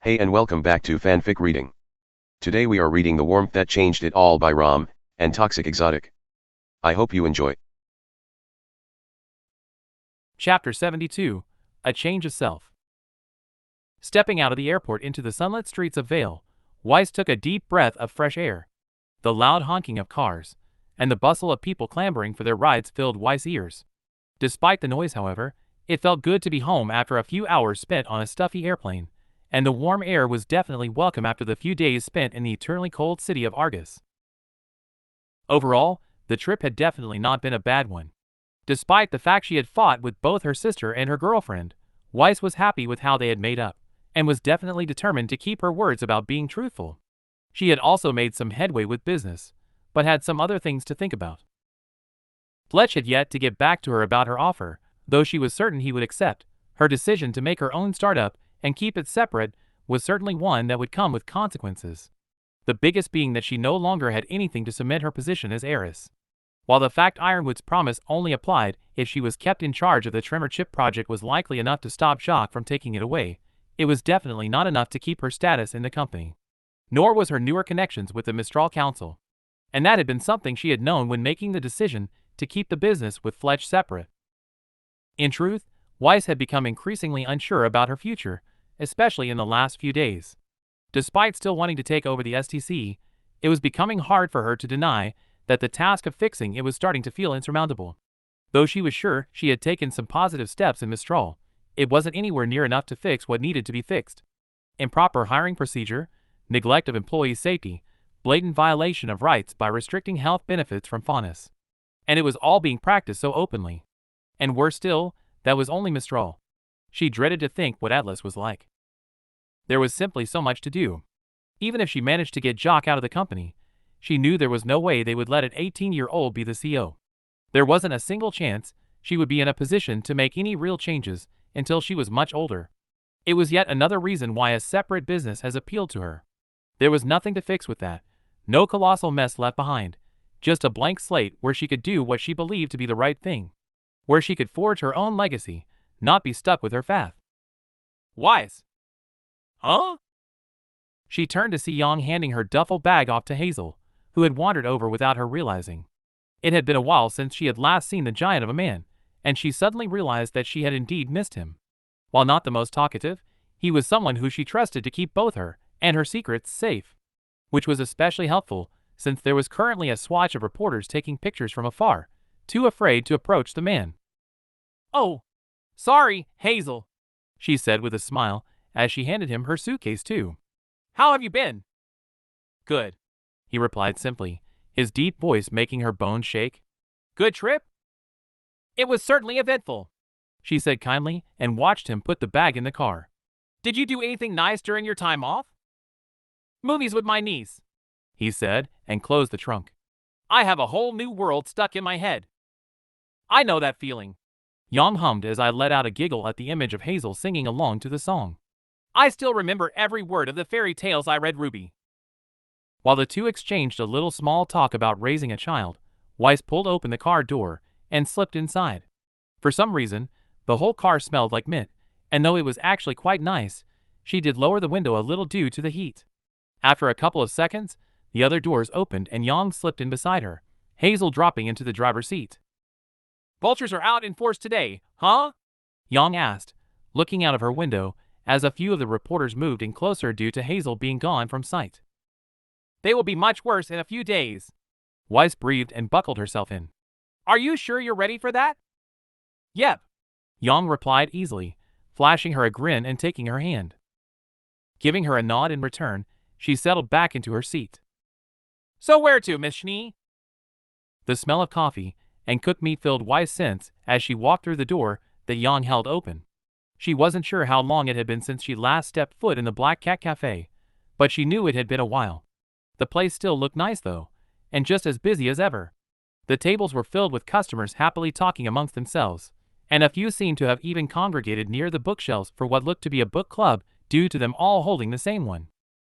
Hey and welcome back to Fanfic Reading. Today we are reading The Warmth That Changed It All by Raalm and ToxicExotic. I hope you enjoy. Chapter 72, A Change of Self. Stepping out of the airport into the sunlit streets of Vale, Weiss took a deep breath of fresh air. The loud honking of cars and the bustle of people clamoring for their rides filled Weiss' ears. Despite the noise, however, it felt good to be home after a few hours spent on a stuffy airplane, and the warm air was definitely welcome after the few days spent in the eternally cold city of Argus. Overall, the trip had definitely not been a bad one. Despite the fact she had fought with both her sister and her girlfriend, Weiss was happy with how they had made up, and was definitely determined to keep her words about being truthful. She had also made some headway with business, but had some other things to think about. Fletch had yet to get back to her about her offer, though she was certain he would accept. Her decision to make her own startup and keep it separate was certainly one that would come with consequences. The biggest being that she no longer had anything to cement her position as heiress. While the fact Ironwood's promise only applied if she was kept in charge of the Tremor Chip project was likely enough to stop Jacques from taking it away, it was definitely not enough to keep her status in the company. Nor was her newer connections with the Mistral Council. And that had been something she had known when making the decision to keep the business with Fletch separate. In truth, Weiss had become increasingly unsure about her future, especially in the last few days. Despite still wanting to take over the STC, it was becoming hard for her to deny that the task of fixing it was starting to feel insurmountable. Though she was sure she had taken some positive steps in Mistral, it wasn't anywhere near enough to fix what needed to be fixed. Improper hiring procedure, neglect of employee safety, blatant violation of rights by restricting health benefits from Faunus. And it was all being practiced so openly. And worse still, that was only Mistral. She dreaded to think what Atlas was like. There was simply so much to do. Even if she managed to get Jacques out of the company, she knew there was no way they would let an 18-year-old be the CEO. There wasn't a single chance she would be in a position to make any real changes until she was much older. It was yet another reason why a separate business has appealed to her. There was nothing to fix with that, no colossal mess left behind, just a blank slate where she could do what she believed to be the right thing, where she could forge her own legacy, not be stuck with her path. Weiss. Huh? She turned to see Yang handing her duffel bag off to Hazel, who had wandered over without her realizing. It had been a while since she had last seen the giant of a man, and she suddenly realized that she had indeed missed him. While not the most talkative, he was someone who she trusted to keep both her and her secrets safe, which was especially helpful since there was currently a swatch of reporters taking pictures from afar, too afraid to approach the man. "Oh, sorry, Hazel," she said with a smile as she handed him her suitcase too. "How have you been?" "Good," he replied simply, his deep voice making her bones shake. "Good trip?" "It was certainly eventful," she said kindly and watched him put the bag in the car. "Did you do anything nice during your time off?" "Movies with my niece," he said and closed the trunk. "I have a whole new world stuck in my head." "I know that feeling," Yang hummed as I let out a giggle at the image of Hazel singing along to the song. "I still remember every word of the fairy tales I read, Ruby." While the two exchanged a little small talk about raising a child, Weiss pulled open the car door and slipped inside. For some reason, the whole car smelled like mint, and though it was actually quite nice, she did lower the window a little due to the heat. After a couple of seconds, the other doors opened and Yang slipped in beside her, Hazel dropping into the driver's seat. "Vultures are out in force today, huh?" Yang asked, looking out of her window as a few of the reporters moved in closer due to Hazel being gone from sight. "They will be much worse in a few days," Weiss breathed and buckled herself in. "Are you sure you're ready for that?" "Yep," Yang replied easily, flashing her a grin and taking her hand. Giving her a nod in return, she settled back into her seat. "So where to, Miss Schnee?" The smell of coffee and cooked meat filled Weiss' sense as she walked through the door that Yang held open. She wasn't sure how long it had been since she last stepped foot in the Black Cat Cafe, but she knew it had been a while. The place still looked nice though, and just as busy as ever. The tables were filled with customers happily talking amongst themselves, and a few seemed to have even congregated near the bookshelves for what looked to be a book club due to them all holding the same one.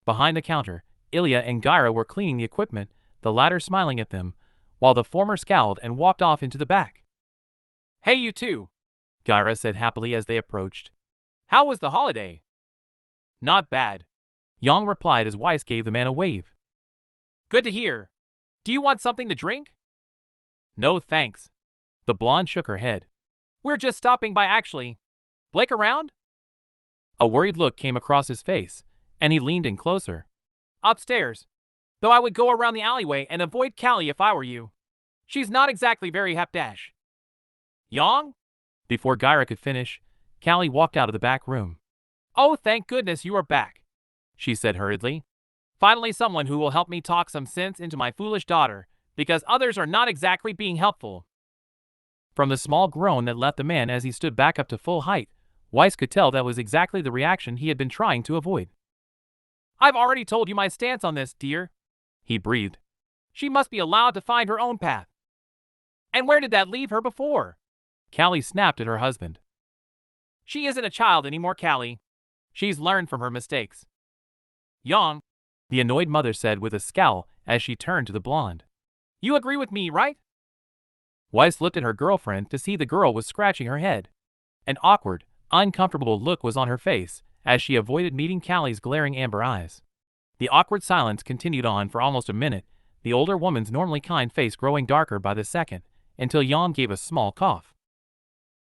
Behind the counter, Ilya and Gyra were cleaning the equipment, the latter smiling at them, while the former scowled and walked off into the back. "Hey you two," Gyra said happily as they approached. "How was the holiday?" Not bad, Yang replied as Weiss gave the man a wave. Good to hear. Do you want something to drink? No thanks. The blonde shook her head. We're just stopping by actually. Blake around? A worried look came across his face, and he leaned in closer. Upstairs. Though I would go around the alleyway and avoid Callie if I were you. She's not exactly very hapdash. Yang? Before Gyra could finish, Callie walked out of the back room. Oh, thank goodness you are back, she said hurriedly. Finally someone who will help me talk some sense into my foolish daughter, because others are not exactly being helpful. From the small groan that left the man as he stood back up to full height, Weiss could tell that was exactly the reaction he had been trying to avoid. I've already told you my stance on this, dear, he breathed. She must be allowed to find her own path. And where did that leave her before? Callie snapped at her husband. She isn't a child anymore, Callie. She's learned from her mistakes. Yang, the annoyed mother said with a scowl as she turned to the blonde. You agree with me, right? Weiss looked at her girlfriend to see the girl was scratching her head. An awkward, uncomfortable look was on her face as she avoided meeting Callie's glaring amber eyes. The awkward silence continued on for almost a minute, the older woman's normally kind face growing darker by the second, until Yang gave a small cough.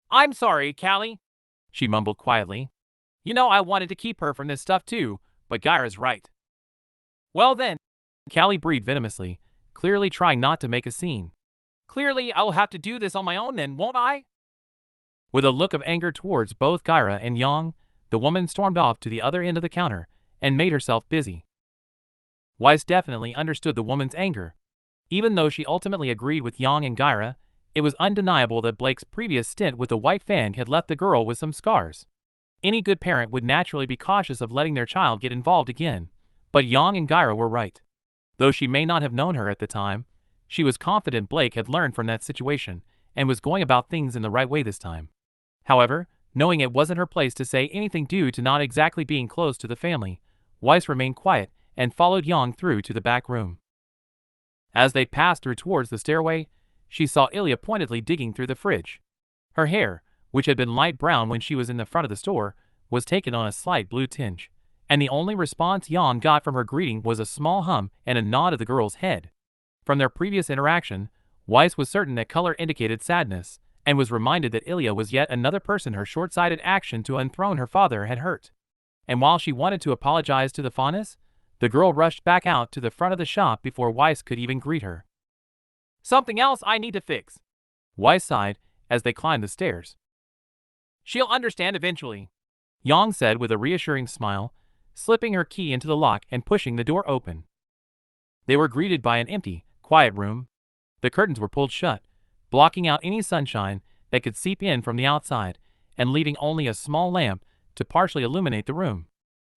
I'm sorry, Callie, she mumbled quietly. You know I wanted to keep her from this stuff too, but Gyra's right. Well then, Callie breathed venomously, clearly trying not to make a scene. Clearly I'll have to do this on my own then, won't I? With a look of anger towards both Gyra and Yang, the woman stormed off to the other end of the counter and made herself busy. Weiss definitely understood the woman's anger. Even though she ultimately agreed with Yang and Gyra, it was undeniable that Blake's previous stint with the White Fang had left the girl with some scars. Any good parent would naturally be cautious of letting their child get involved again, but Yang and Gyra were right. Though she may not have known her at the time, she was confident Blake had learned from that situation and was going about things in the right way this time. However, knowing it wasn't her place to say anything due to not exactly being close to the family, Weiss remained quiet and followed Yang through to the back room. As they passed through towards the stairway, she saw Ilya pointedly digging through the fridge. Her hair, which had been light brown when she was in the front of the store, was taken on a slight blue tinge, and the only response Yang got from her greeting was a small hum and a nod of the girl's head. From their previous interaction, Weiss was certain that color indicated sadness, and was reminded that Ilya was yet another person her short-sighted action to unthrone her father had hurt. And while she wanted to apologize to the faunus, the girl rushed back out to the front of the shop before Weiss could even greet her. Something else I need to fix, Weiss sighed as they climbed the stairs. She'll understand eventually, Yang said with a reassuring smile, slipping her key into the lock and pushing the door open. They were greeted by an empty, quiet room. The curtains were pulled shut, blocking out any sunshine that could seep in from the outside, and leaving only a small lamp to partially illuminate the room.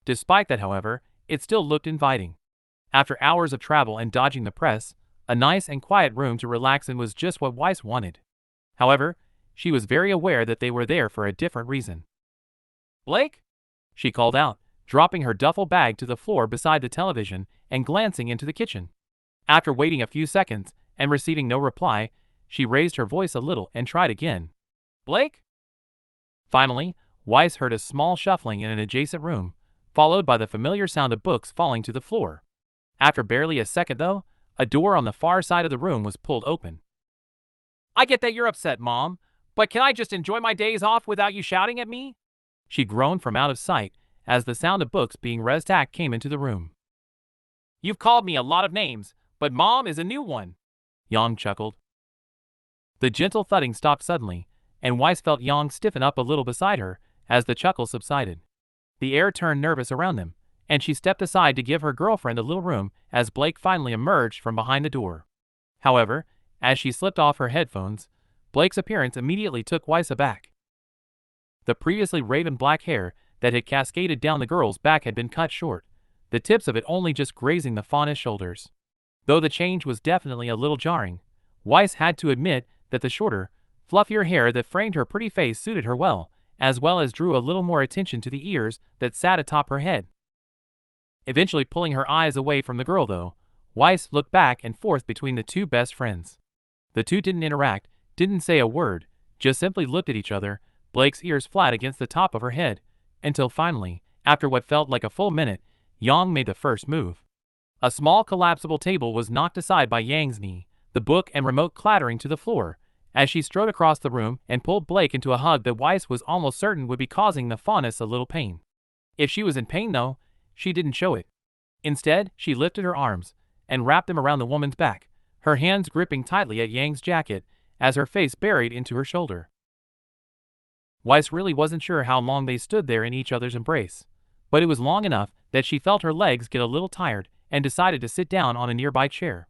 Despite that, however, it still looked inviting. After hours of travel and dodging the press, a nice and quiet room to relax in was just what Weiss wanted. However, she was very aware that they were there for a different reason. Blake? She called out, dropping her duffel bag to the floor beside the television and glancing into the kitchen. After waiting a few seconds and receiving no reply, she raised her voice a little and tried again. Blake? Finally, Weiss heard a small shuffling in an adjacent room, followed by the familiar sound of books falling to the floor. After barely a second, though, a door on the far side of the room was pulled open. I get that you're upset, Mom, but can I just enjoy my days off without you shouting at me? She groaned from out of sight as the sound of books being read came into the room. You've called me a lot of names, but Mom is a new one, Yang chuckled. The gentle thudding stopped suddenly, and Weiss felt Yang stiffen up a little beside her as the chuckle subsided. The air turned nervous around them, and she stepped aside to give her girlfriend a little room as Blake finally emerged from behind the door. However, as she slipped off her headphones, Blake's appearance immediately took Weiss aback. The previously raven black hair that had cascaded down the girl's back had been cut short, the tips of it only just grazing the faunus shoulders. Though the change was definitely a little jarring, Weiss had to admit that the shorter, fluffier hair that framed her pretty face suited her well as drew a little more attention to the ears that sat atop her head. Eventually pulling her eyes away from the girl, though, Weiss looked back and forth between the two best friends. The two didn't interact, didn't say a word, just simply looked at each other, Blake's ears flat against the top of her head, until finally, After what felt like a full minute, Yang made the first move. A small collapsible table was knocked aside by Yang's knee, the book and remote clattering to the floor, as she strode across the room and pulled Blake into a hug that Weiss was almost certain would be causing the faunus a little pain. If she was in pain though, she didn't show it. Instead, she lifted her arms and wrapped them around the woman's back, her hands gripping tightly at Yang's jacket as her face buried into her shoulder. Weiss really wasn't sure how long they stood there in each other's embrace, but it was long enough that she felt her legs get a little tired and decided to sit down on a nearby chair.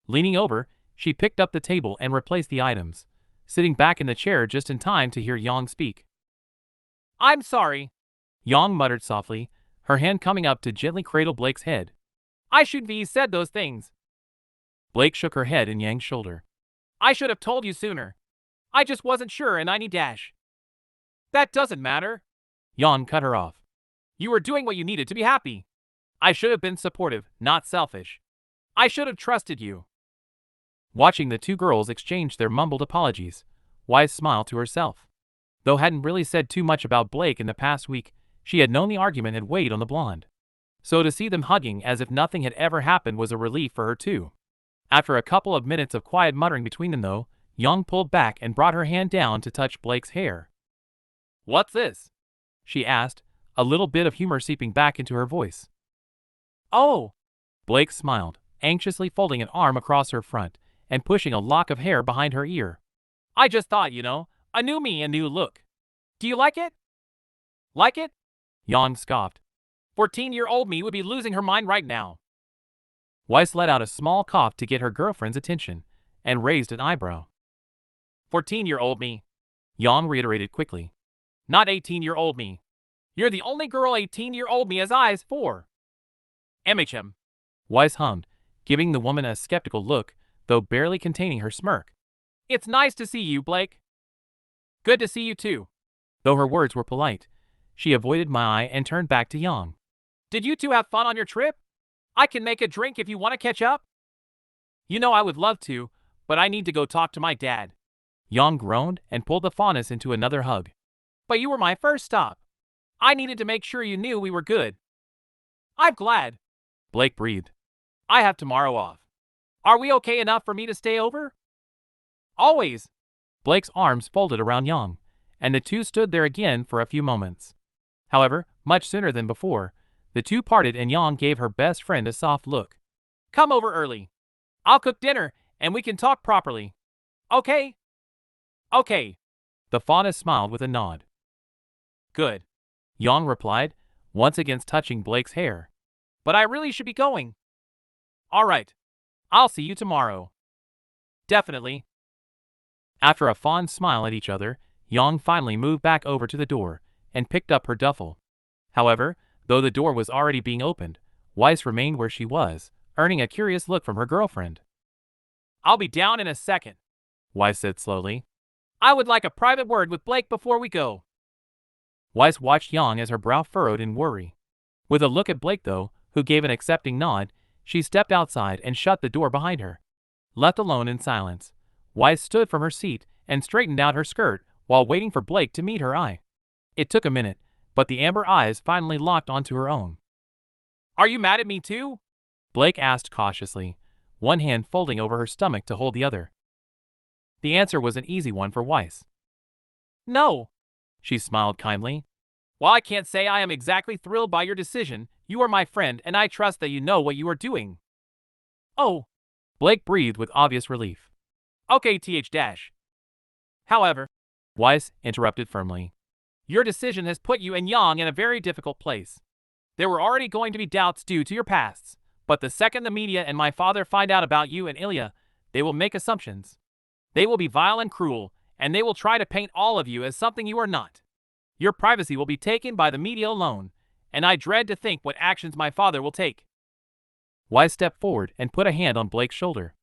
Leaning over, she picked up the table and replaced the items, sitting back in the chair just in time to hear Yang speak. "I'm sorry," Yang muttered softly, her hand coming up to gently cradle Blake's head. "I shouldn't have said those things." Blake shook her head in Yang's shoulder. "I should have told you sooner. I just wasn't sure and I need dash." "That doesn't matter." Yang cut her off. "You were doing what you needed to be happy. I should have been supportive, not selfish. I should have trusted you." Watching the two girls exchange their mumbled apologies, Weiss smiled to herself. Though hadn't really said too much about Blake in the past week, she had known the argument had weighed on the blonde. So to see them hugging as if nothing had ever happened was a relief for her too. After a couple of minutes of quiet muttering between them though, Yang pulled back and brought her hand down to touch Blake's hair. "What's this?" she asked, a little bit of humor seeping back into her voice. "Oh!" Blake smiled, anxiously folding an arm across her front and pushing a lock of hair behind her ear. "I just thought, a new me, a new look. Do you like it?" "Like it?" Yang scoffed. 14-year-old me would be losing her mind right now." Weiss let out a small cough to get her girlfriend's attention and raised an eyebrow. 14-year-old me, Yang reiterated quickly. "Not 18-year-old me. You're the only girl 18-year-old me has eyes for." "MHM," Weiss hummed, giving the woman a skeptical look, though barely containing her smirk. "It's nice to see you, Blake." "Good to see you too." Though her words were polite, she avoided my eye and turned back to Yang. "Did you two have fun on your trip? I can make a drink if you want to catch up." I would love to, but I need to go talk to my dad." Yang groaned and pulled the faunus into another hug. "But you were my first stop. I needed to make sure you knew we were good." "I'm glad," Blake breathed. "I have tomorrow off. Are we okay enough for me to stay over?" "Always." Blake's arms folded around Yang, and the two stood there again for a few moments. However, much sooner than before, the two parted and Yang gave her best friend a soft look. "Come over early. I'll cook dinner and we can talk properly. Okay?" "Okay." The faunus smiled with a nod. "Good," Yang replied, once again touching Blake's hair. "But I really should be going." "All right. I'll see you tomorrow." "Definitely." After a fond smile at each other, Yang finally moved back over to the door and picked up her duffel. However, though the door was already being opened, Weiss remained where she was, earning a curious look from her girlfriend. "I'll be down in a second," Weiss said slowly. "I would like a private word with Blake before we go." Weiss watched Yang as her brow furrowed in worry. With a look at Blake though, who gave an accepting nod, she stepped outside and shut the door behind her. Left alone in silence, Weiss stood from her seat and straightened out her skirt while waiting for Blake to meet her eye. It took a minute, but the amber eyes finally locked onto her own. "Are you mad at me too?" Blake asked cautiously, one hand folding over her stomach to hold the other. The answer was an easy one for Weiss. "No," she smiled kindly. "While I can't say I am exactly thrilled by your decision, you are my friend and I trust that you know what you are doing." "Oh," Blake breathed with obvious relief. "Okay, dash. However," Weiss interrupted firmly, "your decision has put you and Yang in a very difficult place. There were already going to be doubts due to your pasts, but the second the media and my father find out about you and Ilya, they will make assumptions. They will be vile and cruel, and they will try to paint all of you as something you are not. Your privacy will be taken by the media alone, and I dread to think what actions my father will take." Weiss stepped forward and put a hand on Blake's shoulder.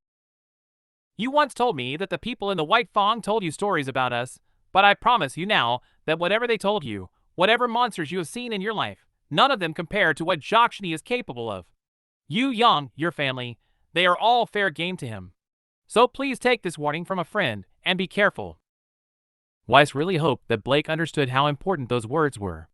"You once told me that the people in the White Fang told you stories about us, but I promise you now that whatever they told you, whatever monsters you have seen in your life, none of them compare to what Jakshni is capable of. You, Yang, your family, they are all fair game to him. So please take this warning from a friend and be careful." Weiss really hoped that Blake understood how important those words were.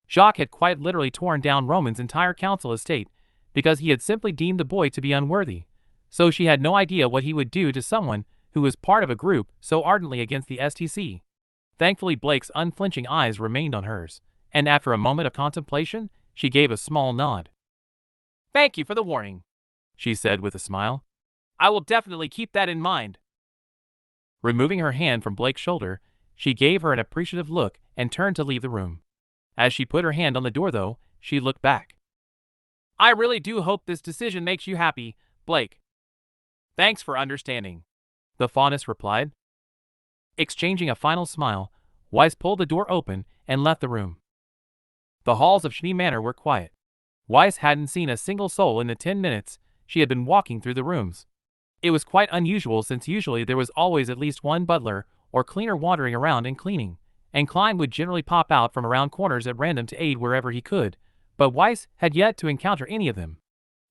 Jacques had quite literally torn down Roman's entire council estate because he had simply deemed the boy to be unworthy, so she had no idea what he would do to someone who was part of a group so ardently against the STC. Thankfully, Blake's unflinching eyes remained on hers, and after a moment of contemplation, she gave a small nod. "Thank you for the warning," she said with a smile. "I will definitely keep that in mind." Removing her hand from Blake's shoulder, she gave her an appreciative look and turned to leave the room. As she put her hand on the door, though, she looked back. "I really do hope this decision makes you happy, Blake." "Thanks for understanding," the fauness replied. Exchanging a final smile, Weiss pulled the door open and left the room. The halls of Schnee Manor were quiet. Weiss hadn't seen a single soul in the 10 minutes she had been walking through the rooms. It was quite unusual, since usually there was always at least one butler or cleaner wandering around and cleaning, and Klein would generally pop out from around corners at random to aid wherever he could, but Weiss had yet to encounter any of them.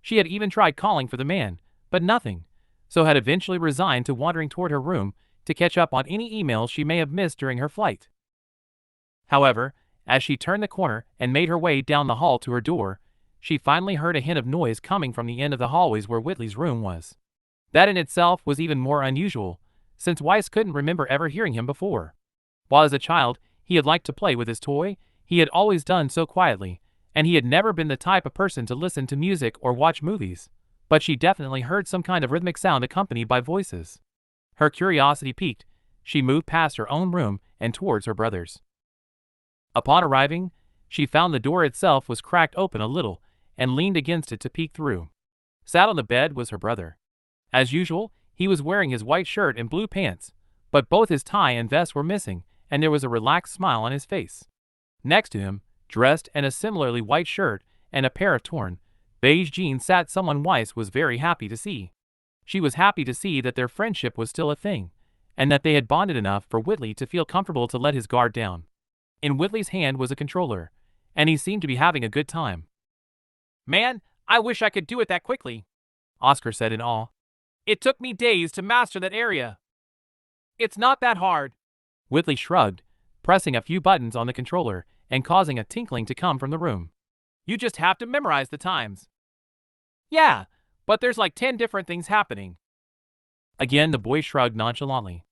She had even tried calling for the man, but nothing, so had eventually resigned to wandering toward her room to catch up on any emails she may have missed during her flight. However, as she turned the corner and made her way down the hall to her door, she finally heard a hint of noise coming from the end of the hallways where Whitley's room was. That in itself was even more unusual, since Weiss couldn't remember ever hearing him before. While as a child he had liked to play with his toy, he had always done so quietly, and he had never been the type of person to listen to music or watch movies, but she definitely heard some kind of rhythmic sound accompanied by voices. Her curiosity piqued, she moved past her own room and towards her brother's. Upon arriving, she found the door itself was cracked open a little and leaned against it to peek through. Sat on the bed was her brother. As usual, he was wearing his white shirt and blue pants, but both his tie and vest were missing, and there was a relaxed smile on his face. Next to him, dressed in a similarly white shirt and a pair of torn, beige jeans, sat someone Weiss was very happy to see. She was happy to see that their friendship was still a thing, and that they had bonded enough for Whitley to feel comfortable to let his guard down. In Whitley's hand was a controller, and he seemed to be having a good time. "Man, I wish I could do it that quickly," Oscar said in awe. "It took me days to master that area." "It's not that hard," Whitley shrugged, pressing a few buttons on the controller and causing a tinkling to come from the room. "You just have to memorize the times." "Yeah, but there's like 10 different things happening." Again the boy shrugged nonchalantly.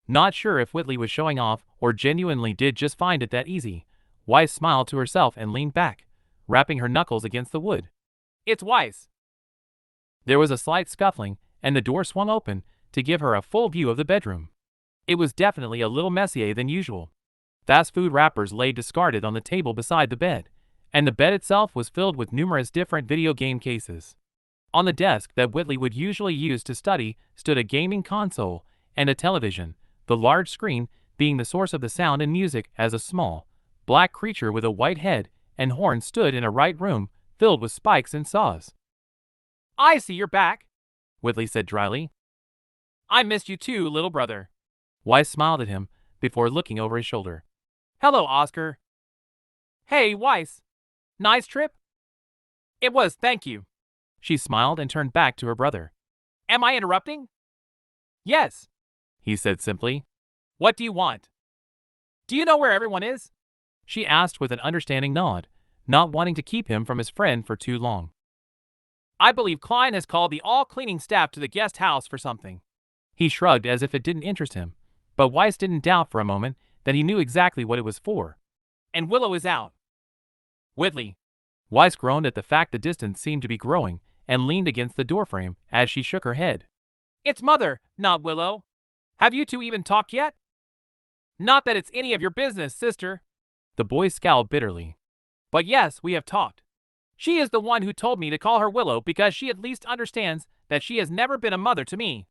Not sure if Whitley was showing off or genuinely did just find it that easy, Weiss smiled to herself and leaned back, rapping her knuckles against the wood. "It's Weiss." There was a slight scuffling, and the door swung open to give her a full view of the bedroom. It was definitely a little messier than usual. Fast food wrappers lay discarded on the table beside the bed, and the bed itself was filled with numerous different video game cases. On the desk that Whitley would usually use to study stood a gaming console and a television, the large screen being the source of the sound and music, as a small, black creature with a white head and horns stood in a right room filled with spikes and saws. "I see you're back," Whitley said dryly. "I missed you too, little brother." Weiss smiled at him before looking over his shoulder. "Hello, Oscar." "Hey, Weiss. Nice trip?" "It was, thank you." She smiled and turned back to her brother. "Am I interrupting?" "Yes," he said simply. "What do you want?" "Do you know where everyone is?" she asked with an understanding nod, not wanting to keep him from his friend for too long. "I believe Klein has called the all-cleaning staff to the guest house for something." He shrugged as if it didn't interest him, but Weiss didn't doubt for a moment that he knew exactly what it was for. "And Willow is out." "Whitley." Weiss groaned at the fact the distance seemed to be growing and leaned against the doorframe as she shook her head. "It's Mother, not Willow. Have you two even talked yet?" "Not that it's any of your business, sister." The boy scowled bitterly. "But yes, we have talked. She is the one who told me to call her Willow because she at least understands that she has never been a mother to me."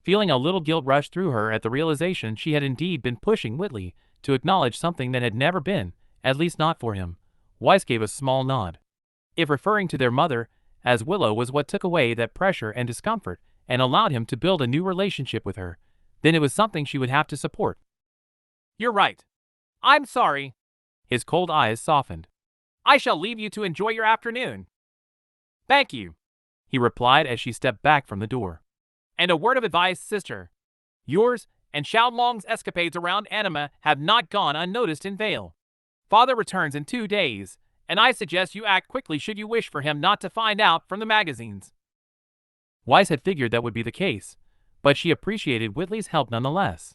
Feeling a little guilt rush through her at the realization she had indeed been pushing Whitley to acknowledge something that had never been, at least not for him, Weiss gave a small nod. If referring to their mother as Willow was what took away that pressure and discomfort and allowed him to build a new relationship with her, then it was something she would have to support. "You're right. I'm sorry." His cold eyes softened. "I shall leave you to enjoy your afternoon." "Thank you," he replied as she stepped back from the door. "And a word of advice, sister. Yours and Xiaolong's escapades around Anima have not gone unnoticed in Vale. Father returns in 2 days, and I suggest you act quickly should you wish for him not to find out from the magazines. Weiss had figured that would be the case, but she appreciated Whitley's help nonetheless.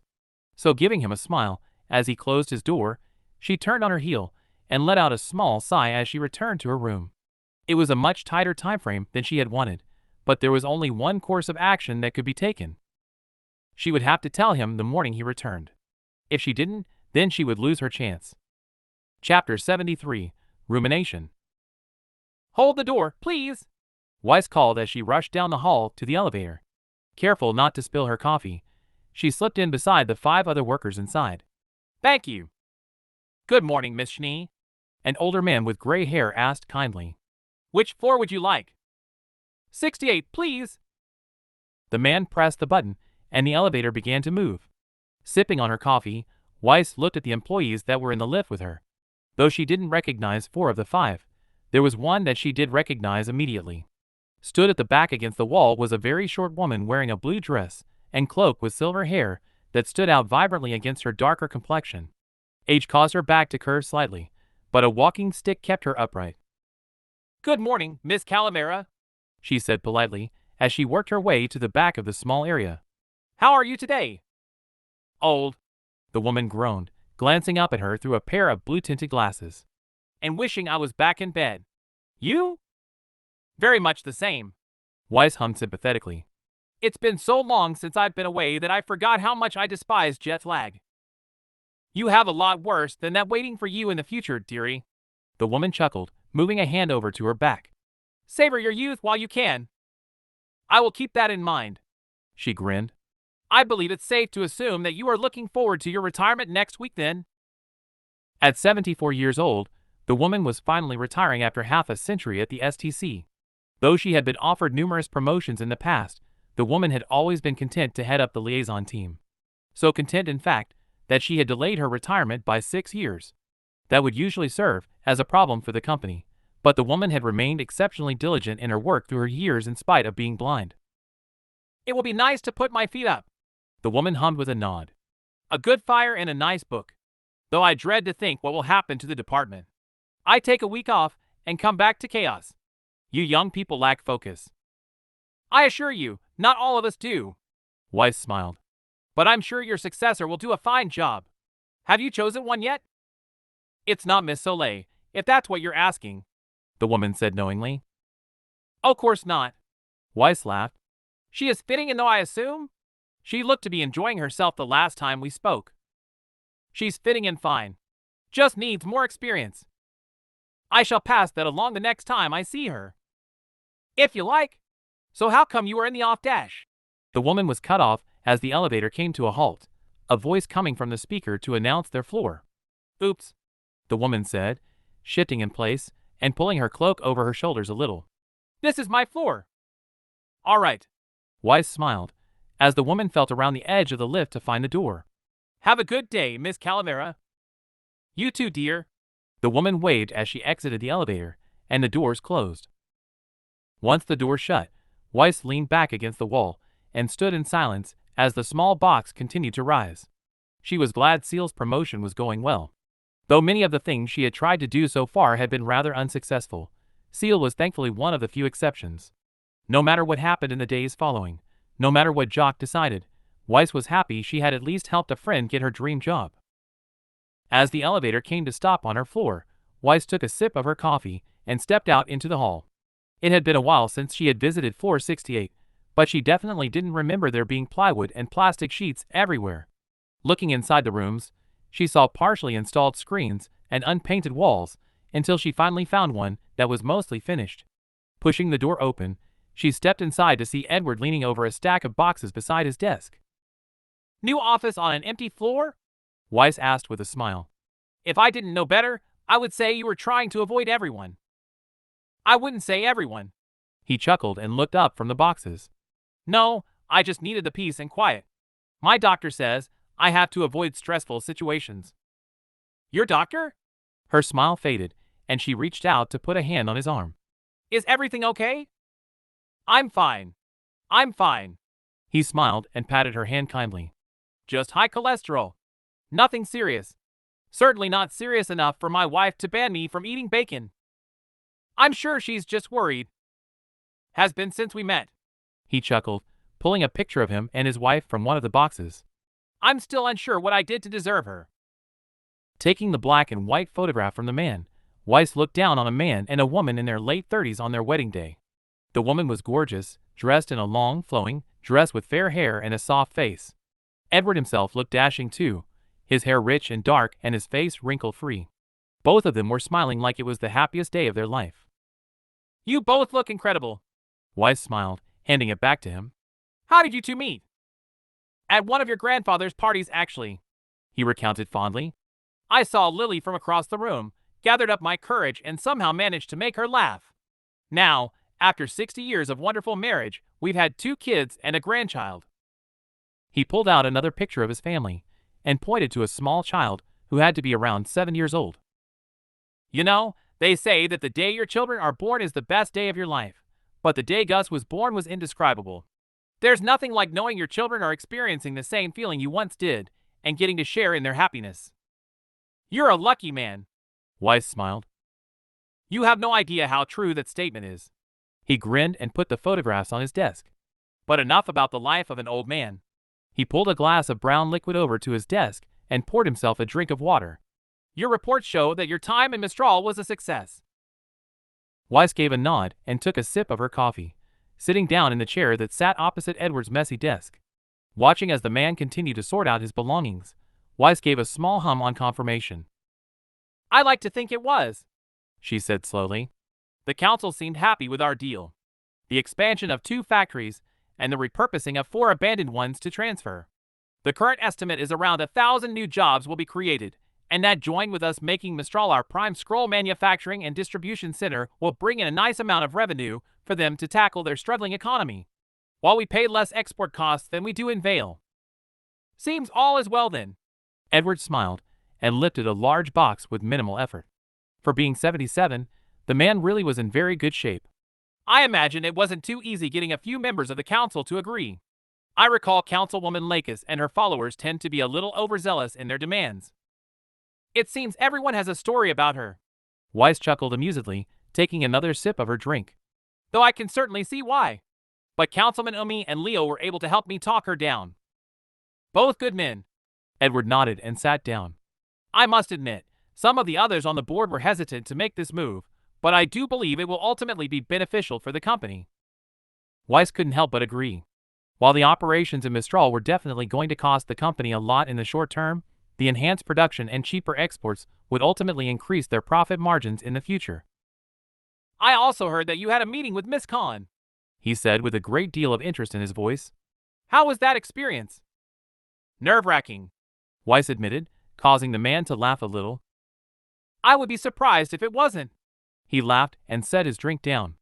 So giving him a smile as he closed his door, she turned on her heel and let out a small sigh as she returned to her room. It was a much tighter time frame than she had wanted, but there was only one course of action that could be taken. She would have to tell him the morning he returned. If she didn't, then she would lose her chance. Chapter 73. Rumination. "Hold the door, please," Weiss called as she rushed down the hall to the elevator. Careful not to spill her coffee, she slipped in beside the 5 other workers inside. "Thank you." "Good morning, Miss Schnee," an older man with gray hair asked kindly. "Which floor would you like?" 68, please." The man pressed the button, and the elevator began to move. Sipping on her coffee, Weiss looked at the employees that were in the lift with her. Though she didn't recognize 4 of the 5, there was one that she did recognize immediately. Stood at the back against the wall was a very short woman wearing a blue dress and cloak with silver hair that stood out vibrantly against her darker complexion. Age caused her back to curve slightly, but a walking stick kept her upright. "Good morning, Miss Calamera," she said politely as she worked her way to the back of the small area. "How are you today?" "Old," the woman groaned, glancing up at her through a pair of blue-tinted glasses. "And wishing I was back in bed. You?" "Very much the same," Weiss hummed sympathetically. "It's been so long since I've been away that I forgot how much I despise jet lag." "You have a lot worse than that waiting for you in the future, dearie," the woman chuckled, moving a hand over to her back. "Savor your youth while you can." "I will keep that in mind," she grinned. "I believe it's safe to assume that you are looking forward to your retirement next week then." At 74 years old, the woman was finally retiring after half a century at the STC. Though she had been offered numerous promotions in the past, the woman had always been content to head up the liaison team. So content, in fact, that she had delayed her retirement by 6 years. That would usually serve as a problem for the company, but the woman had remained exceptionally diligent in her work through her years in spite of being blind. "It will be nice to put my feet up," the woman hummed with a nod. "A good fire and a nice book. Though I dread to think what will happen to the department. I take a week off and come back to chaos. You young people lack focus." "I assure you, not all of us do," Weiss smiled. "But I'm sure your successor will do a fine job. Have you chosen one yet?" "It's not Miss Soleil, if that's what you're asking," the woman said knowingly. "Of course not," Weiss laughed. "She is fitting in though, I assume? She looked to be enjoying herself the last time we spoke." "She's fitting in fine. Just needs more experience. I shall pass that along the next time I see her." "If you like. So how come you were in the off dash?" The woman was cut off as the elevator came to a halt, a voice coming from the speaker to announce their floor. "Oops," the woman said, shifting in place and pulling her cloak over her shoulders a little. "This is my floor." "All right," Weiss smiled, as the woman felt around the edge of the lift to find the door. "Have a good day, Miss Calamera." "You too, dear." The woman waved as she exited the elevator, and the doors closed. Once the door shut, Weiss leaned back against the wall and stood in silence as the small box continued to rise. She was glad Seal's promotion was going well. Though many of the things she had tried to do so far had been rather unsuccessful, Seal was thankfully one of the few exceptions. No matter what happened in the days following, no matter what Jock decided, Weiss was happy she had at least helped a friend get her dream job. As the elevator came to stop on her floor, Weiss took a sip of her coffee and stepped out into the hall. It had been a while since she had visited floor 68, but she definitely didn't remember there being plywood and plastic sheets everywhere. Looking inside the rooms, she saw partially installed screens and unpainted walls until she finally found one that was mostly finished. Pushing the door open, she stepped inside to see Edward leaning over a stack of boxes beside his desk. "New office on an empty floor?" Weiss asked with a smile. "If I didn't know better, I would say you were trying to avoid everyone." "I wouldn't say everyone." He chuckled and looked up from the boxes. "No, I just needed the peace and quiet. My doctor says I have to avoid stressful situations." "Your doctor?" Her smile faded, and she reached out to put a hand on his arm. "Is everything okay?" "I'm fine. I'm fine." He smiled and patted her hand kindly. "Just high cholesterol. Nothing serious. Certainly not serious enough for my wife to ban me from eating bacon. I'm sure she's just worried. Has been since we met. He chuckled, pulling a picture of him and his wife from one of the boxes. I'm still unsure what I did to deserve her. Taking the black and white photograph from the man, Weiss looked down on a man and a woman in their late 30s on their wedding day. The woman was gorgeous, dressed in a long, flowing dress with fair hair and a soft face. Edward himself looked dashing too, his hair rich and dark and his face wrinkle-free. Both of them were smiling like it was the happiest day of their life. You both look incredible. Weiss smiled, handing it back to him. How did you two meet? At one of your grandfather's parties, actually, he recounted fondly. I saw Lily from across the room, gathered up my courage, and somehow managed to make her laugh. Now, after 60 years of wonderful marriage, we've had 2 kids and a grandchild. He pulled out another picture of his family and pointed to a small child who had to be around 7 years old. You know, they say that the day your children are born is the best day of your life, but the day Gus was born was indescribable. There's nothing like knowing your children are experiencing the same feeling you once did and getting to share in their happiness. You're a lucky man. Weiss smiled. You have no idea how true that statement is. He grinned and put the photographs on his desk. But enough about the life of an old man. He pulled a glass of brown liquid over to his desk and poured himself a drink of water. Your reports show that your time in Mistral was a success. Weiss gave a nod and took a sip of her coffee, sitting down in the chair that sat opposite Edward's messy desk. Watching as the man continued to sort out his belongings, Weiss gave a small hum on confirmation. I like to think it was, she said slowly. The council seemed happy with our deal. The expansion of 2 factories and the repurposing of 4 abandoned ones to transfer. The current estimate is around 1,000 new jobs will be created, and that joined with us making Mistral our prime scroll manufacturing and distribution center will bring in a nice amount of revenue for them to tackle their struggling economy, while we pay less export costs than we do in Vale. Seems all is well then. Edward smiled and lifted a large box with minimal effort. For being 77, the man really was in very good shape. I imagine it wasn't too easy getting a few members of the council to agree. I recall Councilwoman Lakis and her followers tend to be a little overzealous in their demands. It seems everyone has a story about her. Weiss chuckled amusedly, taking another sip of her drink. Though I can certainly see why. But Councilman Umi and Leo were able to help me talk her down. Both good men. Edward nodded and sat down. I must admit, some of the others on the board were hesitant to make this move, but I do believe it will ultimately be beneficial for the company. Weiss couldn't help but agree. While the operations in Mistral were definitely going to cost the company a lot in the short term, the enhanced production and cheaper exports would ultimately increase their profit margins in the future. I also heard that you had a meeting with Miss Khan, he said with a great deal of interest in his voice. How was that experience? Nerve-wracking, Weiss admitted, causing the man to laugh a little. I would be surprised if it wasn't. He laughed and set his drink down.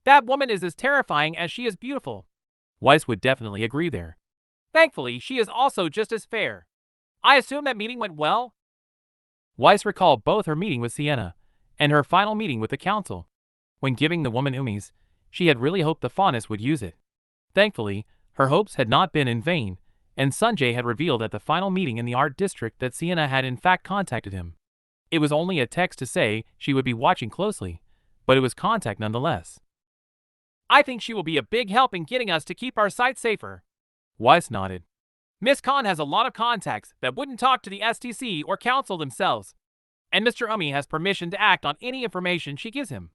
That woman is as terrifying as she is beautiful. Weiss would definitely agree there. Thankfully, she is also just as fair. I assume that meeting went well? Weiss recalled both her meeting with Sienna and her final meeting with the council. When giving the woman Umis, she had really hoped the Faunus would use it. Thankfully, her hopes had not been in vain, and Sanjay had revealed at the final meeting in the art district that Sienna had in fact contacted him. It was only a text to say she would be watching closely, but it was contact nonetheless. I think she will be a big help in getting us to keep our site safer. Weiss nodded. Miss Khan has a lot of contacts that wouldn't talk to the STC or council themselves, and Mr. Umi has permission to act on any information she gives him.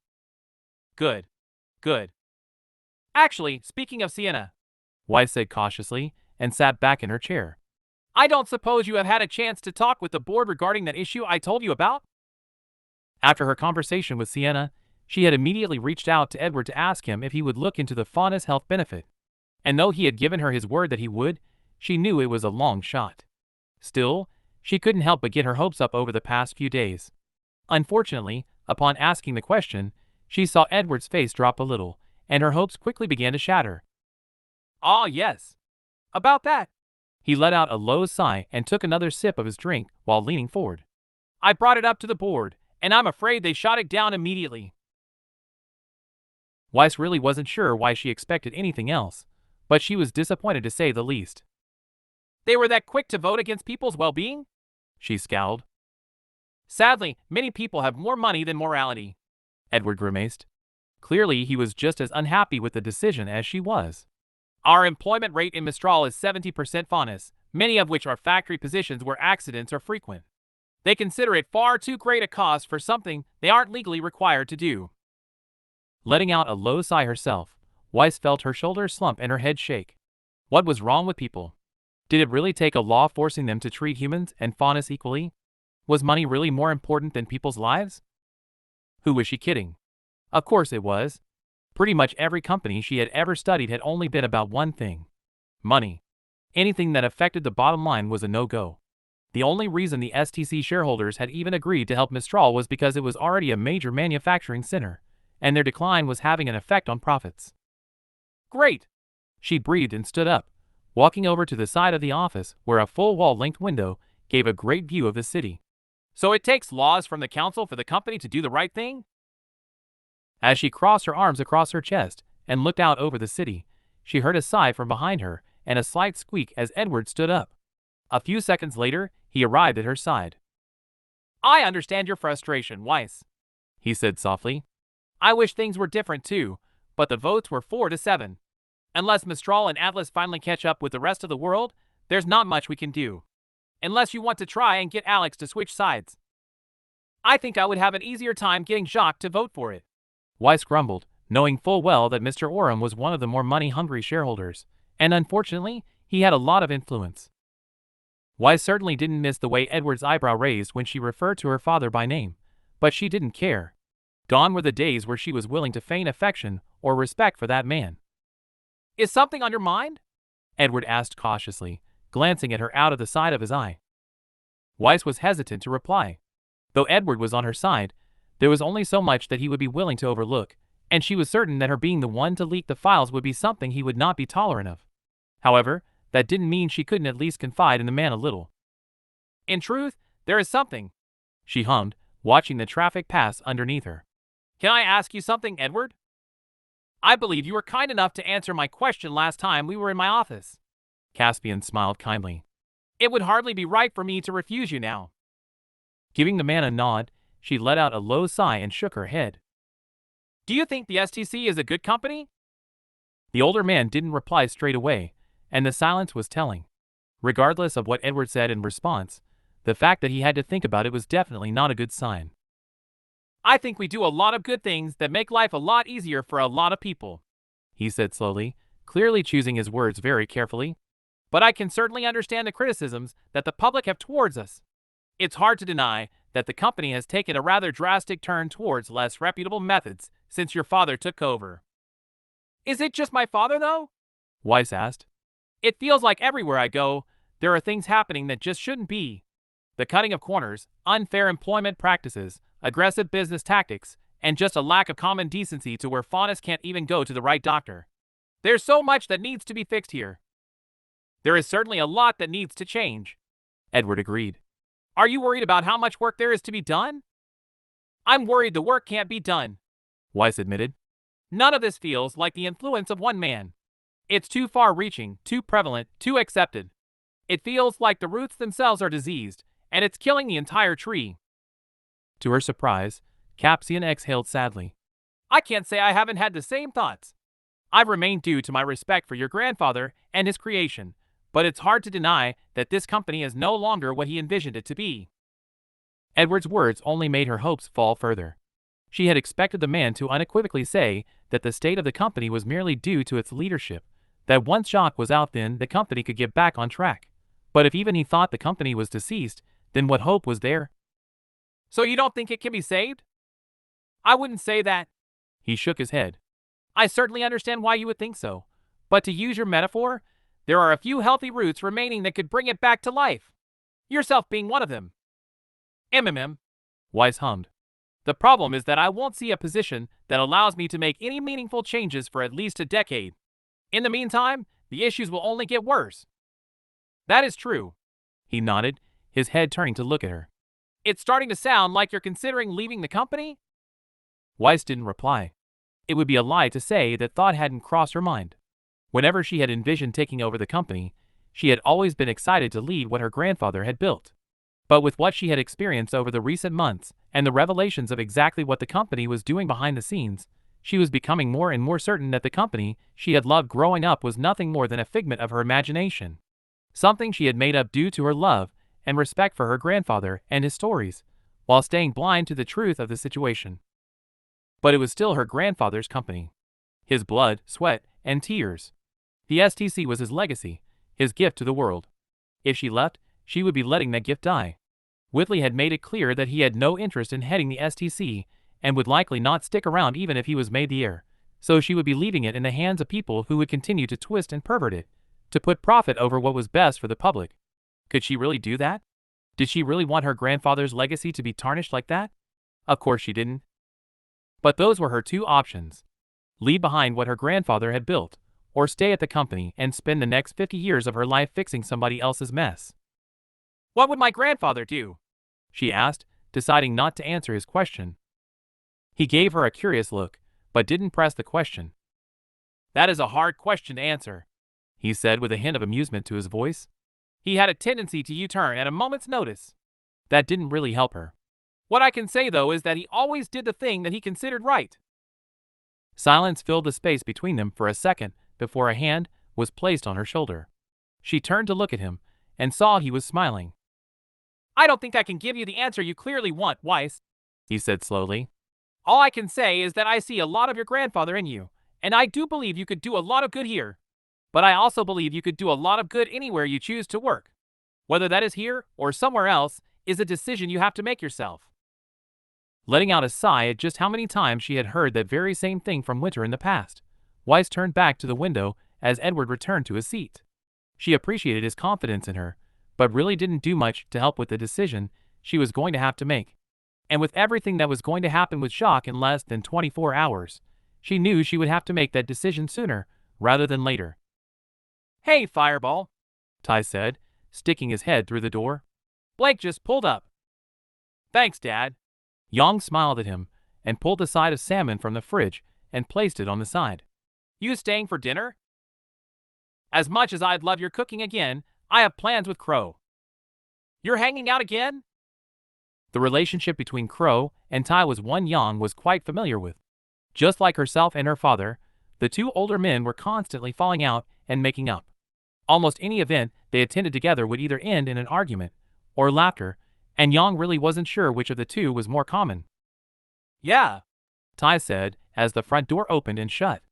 Good. Good. Actually, speaking of Sienna, Weiss said cautiously and sat back in her chair. I don't suppose you have had a chance to talk with the board regarding that issue I told you about? After her conversation with Sienna, she had immediately reached out to Edward to ask him if he would look into the Faunus health benefit. And though he had given her his word that he would, she knew it was a long shot. Still, she couldn't help but get her hopes up over the past few days. Unfortunately, upon asking the question, she saw Edward's face drop a little, and her hopes quickly began to shatter. Ah, yes. About that. He let out a low sigh and took another sip of his drink while leaning forward. I brought it up to the board, and I'm afraid they shot it down immediately. Weiss really wasn't sure why she expected anything else, but she was disappointed to say the least. They were that quick to vote against people's well-being? She scowled. Sadly, many people have more money than morality. Edward grimaced. Clearly, he was just as unhappy with the decision as she was. Our employment rate in Mistral is 70% faunus, many of which are factory positions where accidents are frequent. They consider it far too great a cost for something they aren't legally required to do. Letting out a low sigh herself, Weiss felt her shoulders slump and her head shake. What was wrong with people? Did it really take a law forcing them to treat humans and faunus equally? Was money really more important than people's lives? Who was she kidding? Of course it was. Pretty much every company she had ever studied had only been about one thing: money. Anything that affected the bottom line was a no-go. The only reason the STC shareholders had even agreed to help Mistral was because it was already a major manufacturing center, and their decline was having an effect on profits. Great! She breathed and stood up, walking over to the side of the office where a full wall-length window gave a great view of the city. So it takes laws from the council for the company to do the right thing? As she crossed her arms across her chest and looked out over the city, she heard a sigh from behind her and a slight squeak as Edward stood up. A few seconds later, he arrived at her side. I understand your frustration, Weiss, he said softly. I wish things were different too, but the votes were 4-7. Unless Mistral and Atlas finally catch up with the rest of the world, there's not much we can do. Unless you want to try and get Alex to switch sides. I think I would have an easier time getting Jacques to vote for it. Weiss grumbled, knowing full well that Mr. Raalm was one of the more money-hungry shareholders, and unfortunately, he had a lot of influence. Weiss certainly didn't miss the way Edward's eyebrow raised when she referred to her father by name, but she didn't care. Gone were the days where she was willing to feign affection or respect for that man. Is something on your mind? Edward asked cautiously, glancing at her out of the side of his eye. Weiss was hesitant to reply. Though Edward was on her side, there was only so much that he would be willing to overlook, and she was certain that her being the one to leak the files would be something he would not be tolerant of. However, that didn't mean she couldn't at least confide in the man a little. In truth, there is something, she hummed, watching the traffic pass underneath her. Can I ask you something, Edward? I believe you were kind enough to answer my question last time we were in my office. Caspian smiled kindly. It would hardly be right for me to refuse you now. Giving the man a nod, she let out a low sigh and shook her head. Do you think the STC is a good company? The older man didn't reply straight away, and the silence was telling. Regardless of what Edward said in response, the fact that he had to think about it was definitely not a good sign. I think we do a lot of good things that make life a lot easier for a lot of people, he said slowly, clearly choosing his words very carefully. But I can certainly understand the criticisms that the public have towards us. It's hard to deny that the company has taken a rather drastic turn towards less reputable methods since your father took over. Is it just my father, though? Weiss asked. It feels like everywhere I go, there are things happening that just shouldn't be. The cutting of corners, unfair employment practices, aggressive business tactics, and just a lack of common decency to where faunus can't even go to the right doctor. There's so much that needs to be fixed here. There is certainly a lot that needs to change, Edward agreed. Are you worried about how much work there is to be done? I'm worried the work can't be done, Weiss admitted. None of this feels like the influence of one man. It's too far-reaching, too prevalent, too accepted. It feels like the roots themselves are diseased, and it's killing the entire tree. To her surprise, Caspian exhaled sadly. I can't say I haven't had the same thoughts. I've remained due to my respect for your grandfather and his creation, but it's hard to deny that this company is no longer what he envisioned it to be. Edward's words only made her hopes fall further. She had expected the man to unequivocally say that the state of the company was merely due to its leadership, that once Jacques was out then the company could get back on track. But if even he thought the company was deceased, then what hope was there? So you don't think it can be saved? I wouldn't say that. He shook his head. I certainly understand why you would think so, but to use your metaphor, there are a few healthy roots remaining that could bring it back to life. Yourself being one of them. Weiss hummed. The problem is that I won't see a position that allows me to make any meaningful changes for at least a decade. In the meantime, the issues will only get worse. That is true. He nodded, his head turning to look at her. It's starting to sound like you're considering leaving the company? Weiss didn't reply. It would be a lie to say that thought hadn't crossed her mind. Whenever she had envisioned taking over the company, she had always been excited to lead what her grandfather had built. But with what she had experienced over the recent months, and the revelations of exactly what the company was doing behind the scenes, she was becoming more and more certain that the company she had loved growing up was nothing more than a figment of her imagination. Something she had made up due to her love and respect for her grandfather and his stories, while staying blind to the truth of the situation. But it was still her grandfather's company. His blood, sweat, and tears. The STC was his legacy, his gift to the world. If she left, she would be letting that gift die. Whitley had made it clear that he had no interest in heading the STC, and would likely not stick around even if he was made the heir, so she would be leaving it in the hands of people who would continue to twist and pervert it, to put profit over what was best for the public. Could she really do that? Did she really want her grandfather's legacy to be tarnished like that? Of course she didn't. But those were her two options. Leave behind what her grandfather had built, or stay at the company and spend the next 50 years of her life fixing somebody else's mess. What would my grandfather do? She asked, deciding not to answer his question. He gave her a curious look, but didn't press the question. That is a hard question to answer, he said with a hint of amusement to his voice. He had a tendency to U-turn at a moment's notice. That didn't really help her. What I can say, though, is that he always did the thing that he considered right. Silence filled the space between them for a second before a hand was placed on her shoulder. She turned to look at him and saw he was smiling. I don't think I can give you the answer you clearly want, Weiss, he said slowly. All I can say is that I see a lot of your grandfather in you, and I do believe you could do a lot of good here. But I also believe you could do a lot of good anywhere you choose to work. Whether that is here or somewhere else is a decision you have to make yourself. Letting out a sigh at just how many times she had heard that very same thing from Winter in the past, Weiss turned back to the window as Edward returned to his seat. She appreciated his confidence in her, but really didn't do much to help with the decision she was going to have to make. And with everything that was going to happen with Jacques in less than 24 hours, she knew she would have to make that decision sooner rather than later. Hey, Fireball, Ty said, sticking his head through the door. Blake just pulled up. Thanks, Dad. Yang smiled at him and pulled a side of salmon from the fridge and placed it on the side. You staying for dinner? As much as I'd love your cooking again, I have plans with Crow. You're hanging out again? The relationship between Crow and Ty was one Yang was quite familiar with. Just like herself and her father, the two older men were constantly falling out and making up. Almost any event they attended together would either end in an argument or laughter, and Yang really wasn't sure which of the two was more common. Yeah, Ty said as the front door opened and shut.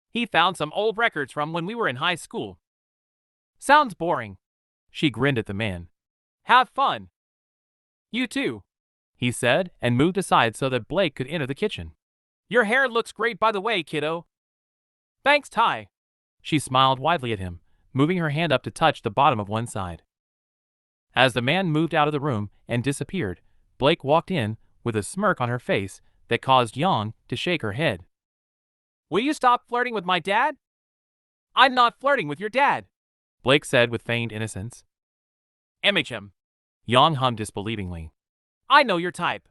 He found some old records from when we were in high school. Sounds boring. She grinned at the man. Have fun. You too, he said and moved aside so that Blake could enter the kitchen. Your hair looks great, by the way, kiddo. Thanks, Ty. She smiled widely at him, moving her hand up to touch the bottom of one side. As the man moved out of the room and disappeared, Blake walked in with a smirk on her face that caused Yang to shake her head. Will you stop flirting with my dad? I'm not flirting with your dad, Blake said with feigned innocence. Image him. Yang hummed disbelievingly. I know your type.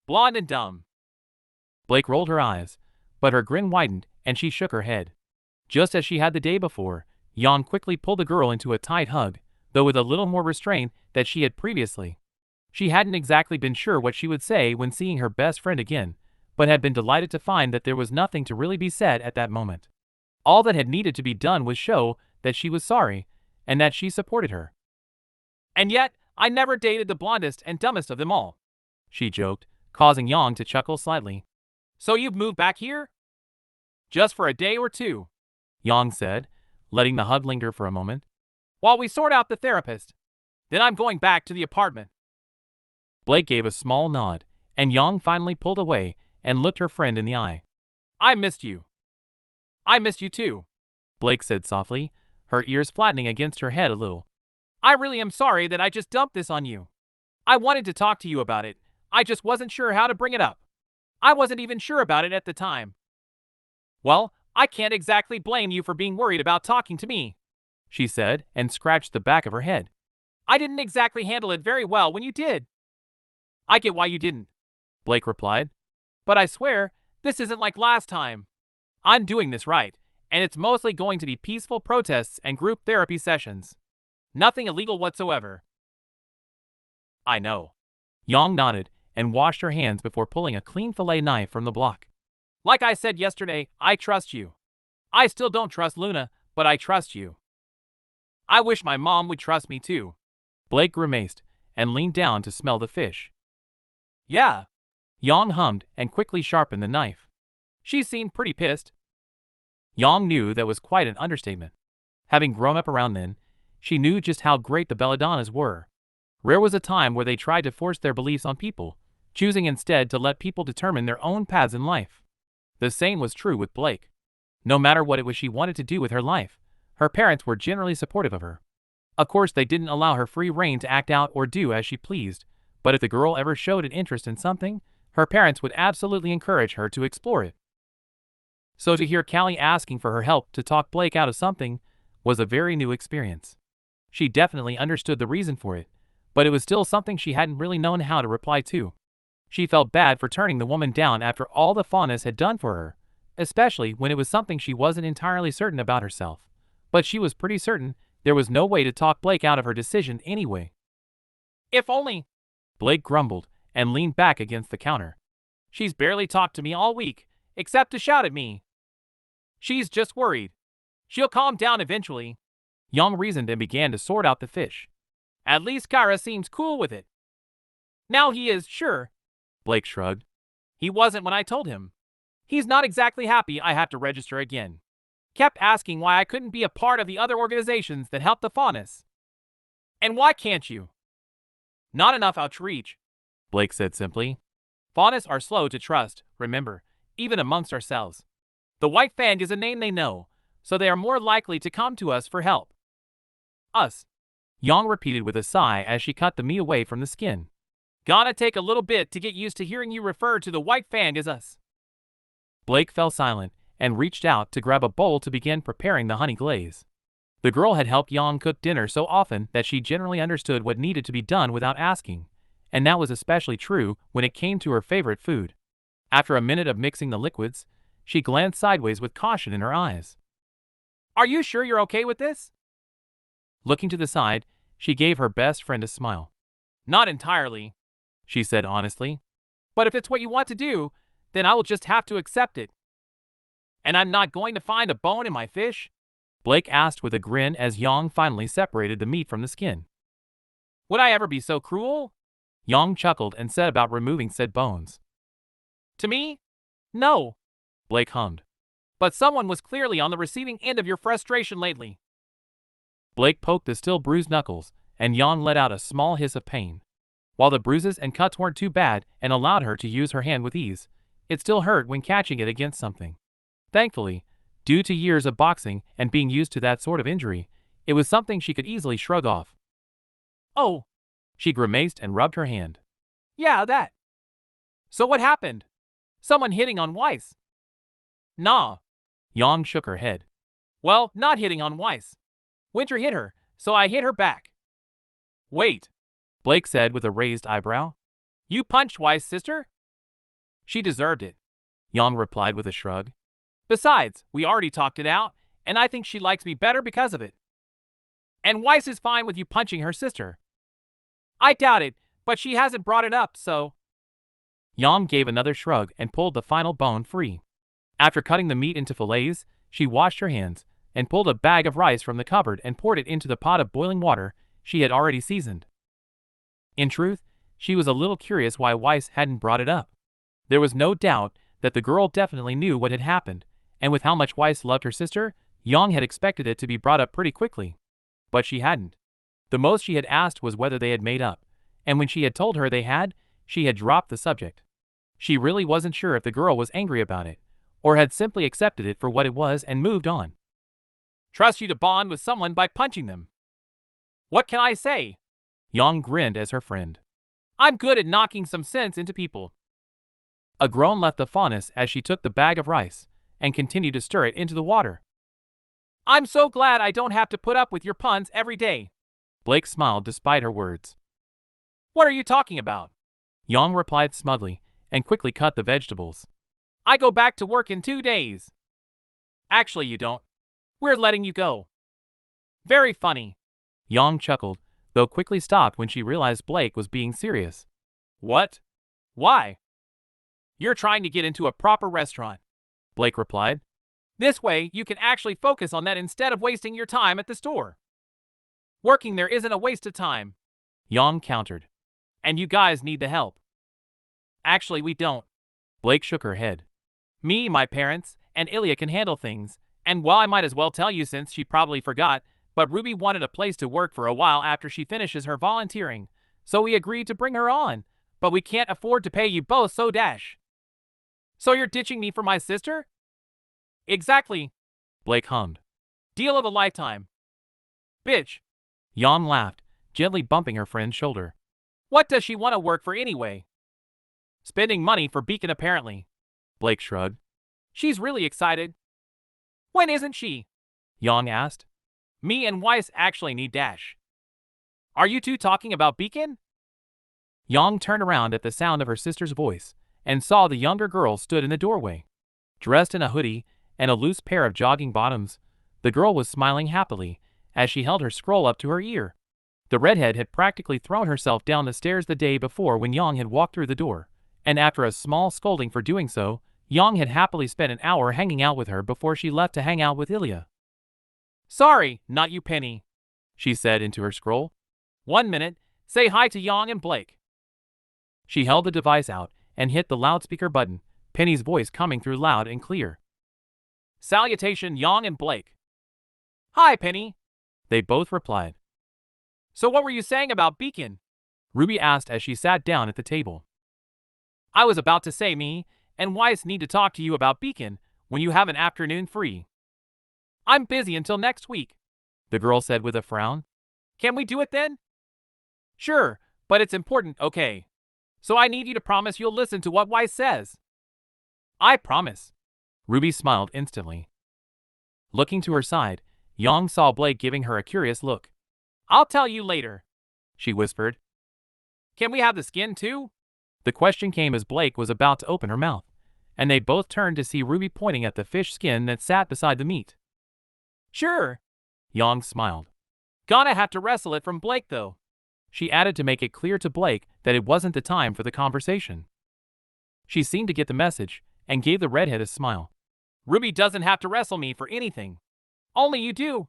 Blonde and dumb. Blake rolled her eyes, but her grin widened and she shook her head. Just as she had the day before, Yang quickly pulled the girl into a tight hug, though with a little more restraint than she had previously. She hadn't exactly been sure what she would say when seeing her best friend again, but had been delighted to find that there was nothing to really be said at that moment. All that had needed to be done was show that she was sorry, and that she supported her. And yet, I never dated the blondest and dumbest of them all, she joked, causing Yang to chuckle slightly. So you've moved back here? Just for a day or two, Yang said, letting the hug linger for a moment. While we sort out the therapist. Then I'm going back to the apartment. Blake gave a small nod, and Yang finally pulled away and looked her friend in the eye. I missed you. I missed you too, Blake said softly, her ears flattening against her head a little. I really am sorry that I just dumped this on you. I wanted to talk to you about it, I just wasn't sure how to bring it up. I wasn't even sure about it at the time. Well, I can't exactly blame you for being worried about talking to me, she said and scratched the back of her head. I didn't exactly handle it very well when you did. I get why you didn't, Blake replied. But I swear, this isn't like last time. I'm doing this right, and it's mostly going to be peaceful protests and group therapy sessions. Nothing illegal whatsoever. I know. Yang nodded and washed her hands before pulling a clean fillet knife from the block. Like I said yesterday, I trust you. I still don't trust Luna, but I trust you. I wish my mom would trust me too. Blake grimaced and leaned down to smell the fish. Yeah. Yang hummed and quickly sharpened the knife. She seemed pretty pissed. Yang knew that was quite an understatement. Having grown up around then, she knew just how great the Belladonnas were. Rare was a time where they tried to force their beliefs on people, choosing instead to let people determine their own paths in life. The same was true with Blake. No matter what it was she wanted to do with her life, her parents were generally supportive of her. Of course, they didn't allow her free rein to act out or do as she pleased, but if the girl ever showed an interest in something, her parents would absolutely encourage her to explore it. So to hear Callie asking for her help to talk Blake out of something was a very new experience. She definitely understood the reason for it, but it was still something she hadn't really known how to reply to. She felt bad for turning the woman down after all the fondness had done for her, especially when it was something she wasn't entirely certain about herself. But she was pretty certain there was no way to talk Blake out of her decision anyway. If only, Blake grumbled and leaned back against the counter. She's barely talked to me all week, except to shout at me. She's just worried. She'll calm down eventually. Yang reasoned and began to sort out the fish. At least Kyra seems cool with it. Now he is, sure. Blake shrugged. He wasn't when I told him. He's not exactly happy I have to register again. Kept asking why I couldn't be a part of the other organizations that help the faunus. And why can't you? Not enough outreach, Blake said simply. Faunus are slow to trust, remember, even amongst ourselves. The White Fang is a name they know, so they are more likely to come to us for help. Us, Yang repeated with a sigh as she cut the meat away from the skin. Gonna take a little bit to get used to hearing you refer to the White Fang as us. Blake fell silent and reached out to grab a bowl to begin preparing the honey glaze. The girl had helped Yang cook dinner so often that she generally understood what needed to be done without asking, and that was especially true when it came to her favorite food. After a minute of mixing the liquids, she glanced sideways with caution in her eyes. Are you sure you're okay with this? Looking to the side, she gave her best friend a smile. Not entirely, she said honestly. But if it's what you want to do, then I will just have to accept it. And I'm not going to find a bone in my fish? Blake asked with a grin as Yang finally separated the meat from the skin. Would I ever be so cruel? Yang chuckled and set about removing said bones. To me? No, Blake hummed. But someone was clearly on the receiving end of your frustration lately. Blake poked the still bruised knuckles, and Yang let out a small hiss of pain. While the bruises and cuts weren't too bad and allowed her to use her hand with ease, it still hurt when catching it against something. Thankfully, due to years of boxing and being used to that sort of injury, it was something she could easily shrug off. Oh, she grimaced and rubbed her hand. Yeah, that. So what happened? Someone hitting on Weiss? Nah. Yang shook her head. Well, not hitting on Weiss. Winter hit her, so I hit her back. Wait, Blake said with a raised eyebrow. You punched Weiss' sister? She deserved it, Yang replied with a shrug. Besides, we already talked it out, and I think she likes me better because of it. And Weiss is fine with you punching her sister. I doubt it, but she hasn't brought it up, so... Yang gave another shrug and pulled the final bone free. After cutting the meat into fillets, she washed her hands and pulled a bag of rice from the cupboard and poured it into the pot of boiling water she had already seasoned. In truth, she was a little curious why Weiss hadn't brought it up. There was no doubt that the girl definitely knew what had happened, and with how much Weiss loved her sister, Yang had expected it to be brought up pretty quickly. But she hadn't. The most she had asked was whether they had made up, and when she had told her they had, she had dropped the subject. She really wasn't sure if the girl was angry about it, or had simply accepted it for what it was and moved on. Trust you to bond with someone by punching them. What can I say? Yang grinned as her friend. I'm good at knocking some sense into people. A groan left the faunus as she took the bag of rice and continued to stir it into the water. I'm so glad I don't have to put up with your puns every day. Blake smiled despite her words. What are you talking about? Yang replied smugly and quickly cut the vegetables. I go back to work in 2 days. Actually, you don't. We're letting you go. Very funny. Yang chuckled, though quickly stopped when she realized Blake was being serious. What? Why? You're trying to get into a proper restaurant, Blake replied. This way, you can actually focus on that instead of wasting your time at the store. Working there isn't a waste of time, Yang countered. And you guys need the help. Actually, we don't. Blake shook her head. Me, my parents, and Ilya can handle things, and well, I might as well tell you since she probably forgot, but Ruby wanted a place to work for a while after she finishes her volunteering, so we agreed to bring her on, but we can't afford to pay you both so dash. So you're ditching me for my sister? Exactly, Blake hummed. Deal of a lifetime. Bitch. Yang laughed, gently bumping her friend's shoulder. What does she want to work for anyway? Spending money for Beacon apparently. Blake shrugged. She's really excited. When isn't she? Yang asked. Me and Weiss actually need dash. Are you two talking about Beacon? Yang turned around at the sound of her sister's voice and saw the younger girl stood in the doorway. Dressed in a hoodie and a loose pair of jogging bottoms, the girl was smiling happily as she held her scroll up to her ear. The redhead had practically thrown herself down the stairs the day before when Yang had walked through the door, and after a small scolding for doing so, Yang had happily spent an hour hanging out with her before she left to hang out with Ilya. Sorry, not you, Penny, she said into her scroll. 1 minute, say hi to Yang and Blake. She held the device out and hit the loudspeaker button, Penny's voice coming through loud and clear. Salutation, Yang and Blake. Hi, Penny, they both replied. So what were you saying about Beacon? Ruby asked as she sat down at the table. I was about to say me and Weiss need to talk to you about Beacon when you have an afternoon free. I'm busy until next week, the girl said with a frown. Can we do it then? Sure, but it's important, okay. So I need you to promise you'll listen to what Weiss says. I promise. Ruby smiled instantly. Looking to her side, Yang saw Blake giving her a curious look. I'll tell you later, she whispered. Can we have the skin too? The question came as Blake was about to open her mouth, and they both turned to see Ruby pointing at the fish skin that sat beside the meat. Sure, Yang smiled. Gonna have to wrestle it from Blake though, she added to make it clear to Blake that it wasn't the time for the conversation. She seemed to get the message and gave the redhead a smile. Ruby doesn't have to wrestle me for anything. Only you do.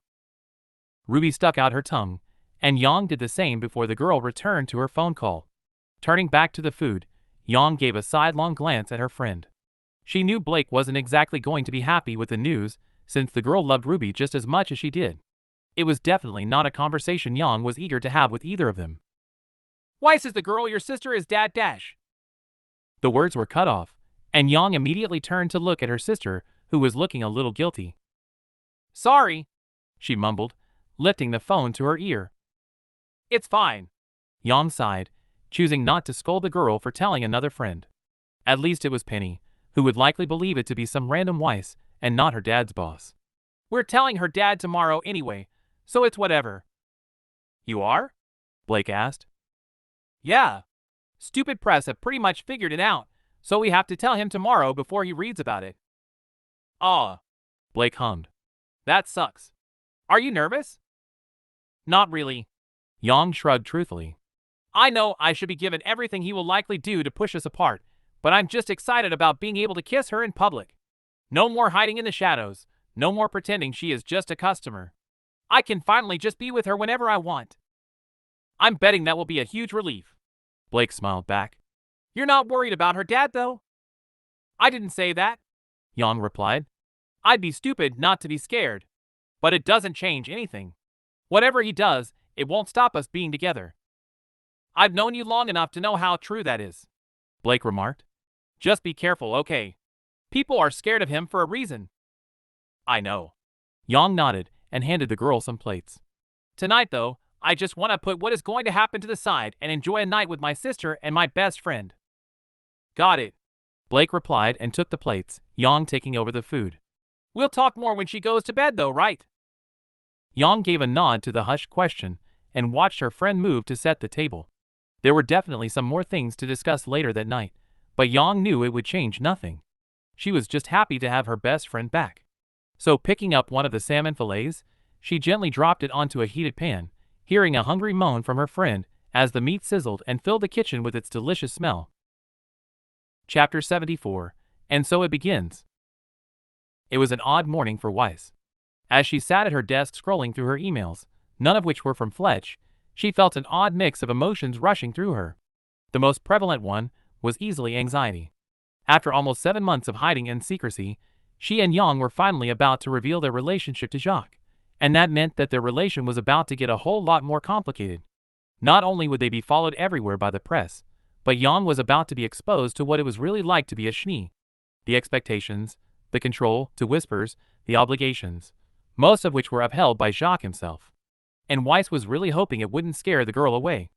Ruby stuck out her tongue, and Yang did the same before the girl returned to her phone call. Turning back to the food, Yang gave a sidelong glance at her friend. She knew Blake wasn't exactly going to be happy with the news since the girl loved Ruby just as much as she did. It was definitely not a conversation Yang was eager to have with either of them. Weiss is the girl your sister is dad dash. The words were cut off, and Yang immediately turned to look at her sister, who was looking a little guilty. Sorry, she mumbled, lifting the phone to her ear. It's fine, Yang sighed, choosing not to scold the girl for telling another friend. At least it was Penny, who would likely believe it to be some random Weiss and not her dad's boss. We're telling her dad tomorrow anyway, so it's whatever. You are? Blake asked. Yeah. Stupid press have pretty much figured it out, so we have to tell him tomorrow before he reads about it. Aw, Blake hummed. That sucks. Are you nervous? Not really. Yang shrugged truthfully. I know I should be given everything he will likely do to push us apart, but I'm just excited about being able to kiss her in public. No more hiding in the shadows, no more pretending she is just a customer. I can finally just be with her whenever I want. I'm betting that will be a huge relief. Blake smiled back. You're not worried about her dad, though? I didn't say that, Yang replied. I'd be stupid not to be scared. But it doesn't change anything. Whatever he does, it won't stop us being together. I've known you long enough to know how true that is, Blake remarked. Just be careful, okay? People are scared of him for a reason. I know. Yang nodded and handed the girl some plates. Tonight, though, I just want to put what is going to happen to the side and enjoy a night with my sister and my best friend. Got it, Blake replied and took the plates, Yang taking over the food. We'll talk more when she goes to bed, though, right? Yang gave a nod to the hushed question and watched her friend move to set the table. There were definitely some more things to discuss later that night, but Yang knew it would change nothing. She was just happy to have her best friend back. So picking up one of the salmon fillets, she gently dropped it onto a heated pan, hearing a hungry moan from her friend as the meat sizzled and filled the kitchen with its delicious smell. Chapter 74. And so it begins. It was an odd morning for Weiss. As she sat at her desk scrolling through her emails, none of which were from Fletch, she felt an odd mix of emotions rushing through her. The most prevalent one was easily anxiety. After almost 7 months of hiding and secrecy, she and Yang were finally about to reveal their relationship to Jacques, and that meant that their relation was about to get a whole lot more complicated. Not only would they be followed everywhere by the press, but Yang was about to be exposed to what it was really like to be a schnee. The expectations, the control, the whispers, the obligations, most of which were upheld by Jacques himself. And Weiss was really hoping it wouldn't scare the girl away.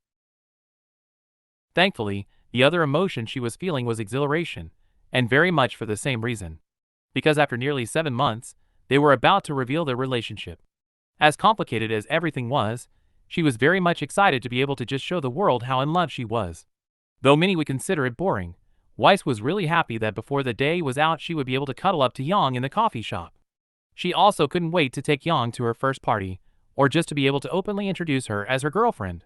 Thankfully, the other emotion she was feeling was exhilaration, and very much for the same reason. Because after nearly 7 months, they were about to reveal their relationship. As complicated as everything was, she was very much excited to be able to just show the world how in love she was. Though many would consider it boring, Weiss was really happy that before the day was out she would be able to cuddle up to Yang in the coffee shop. She also couldn't wait to take Yang to her first party, or just to be able to openly introduce her as her girlfriend.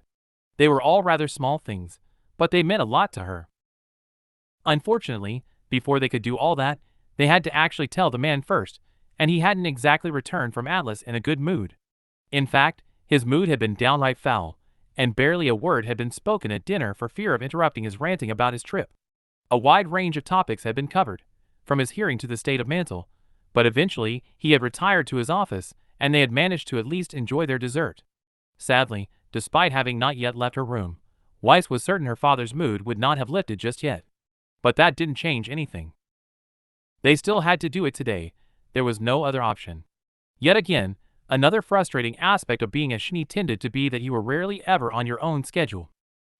They were all rather small things, but they meant a lot to her. Unfortunately, before they could do all that, they had to actually tell the man first, and he hadn't exactly returned from Atlas in a good mood. In fact, his mood had been downright foul, and barely a word had been spoken at dinner for fear of interrupting his ranting about his trip. A wide range of topics had been covered, from his hearing to the state of Mantle, but eventually he had retired to his office, and they had managed to at least enjoy their dessert. Sadly, despite having not yet left her room, Weiss was certain her father's mood would not have lifted just yet. But that didn't change anything. They still had to do it today. There was no other option. Yet again, another frustrating aspect of being a schnee tended to be that you were rarely ever on your own schedule.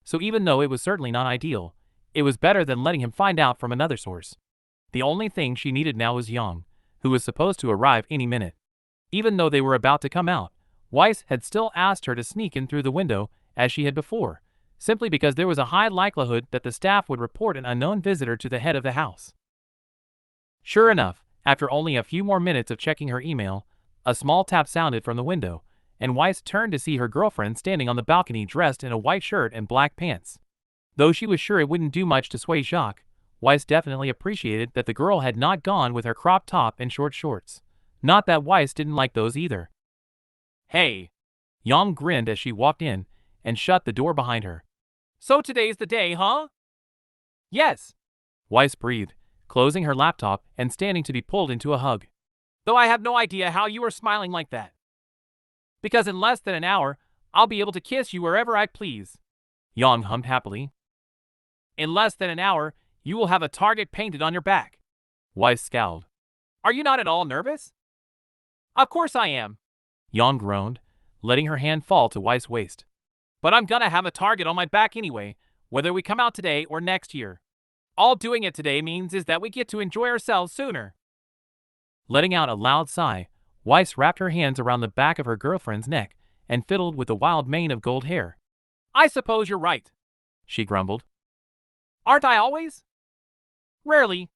So even though it was certainly not ideal, it was better than letting him find out from another source. The only thing she needed now was Yang, who was supposed to arrive any minute. Even though they were about to come out, Weiss had still asked her to sneak in through the window, as she had before, simply because there was a high likelihood that the staff would report an unknown visitor to the head of the house. Sure enough, after only a few more minutes of checking her email, a small tap sounded from the window, and Weiss turned to see her girlfriend standing on the balcony dressed in a white shirt and black pants. Though she was sure it wouldn't do much to sway Jacques, Weiss definitely appreciated that the girl had not gone with her crop top and short shorts. Not that Weiss didn't like those either. "Hey!" Yang grinned as she walked in and shut the door behind her. "So today's the day, huh?" "Yes," Weiss breathed, closing her laptop and standing to be pulled into a hug. "Though I have no idea how you are smiling like that. Because in less than an hour, I'll be able to kiss you wherever I please." Yang hummed happily. "In less than an hour, you will have a target painted on your back." Weiss scowled. "Are you not at all nervous?" "Of course I am," Yang groaned, letting her hand fall to Weiss' waist. "But I'm gonna have a target on my back anyway, whether we come out today or next year. All doing it today means is that we get to enjoy ourselves sooner." Letting out a loud sigh, Weiss wrapped her hands around the back of her girlfriend's neck and fiddled with the wild mane of gold hair. "I suppose you're right," she grumbled. "Aren't I always?" "Rarely."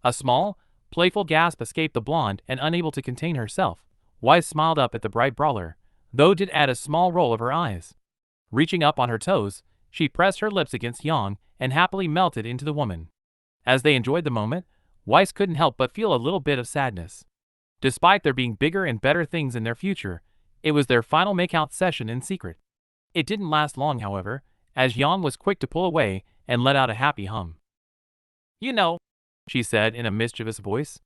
A small, playful gasp escaped the blonde, and unable to contain herself, Weiss smiled up at the bright brawler, though did add a small roll of her eyes. Reaching up on her toes, she pressed her lips against Yang and happily melted into the woman. As they enjoyed the moment, Weiss couldn't help but feel a little bit of sadness. Despite there being bigger and better things in their future, it was their final make-out session in secret. It didn't last long, however, as Yang was quick to pull away and let out a happy hum. "You know," she said in a mischievous voice,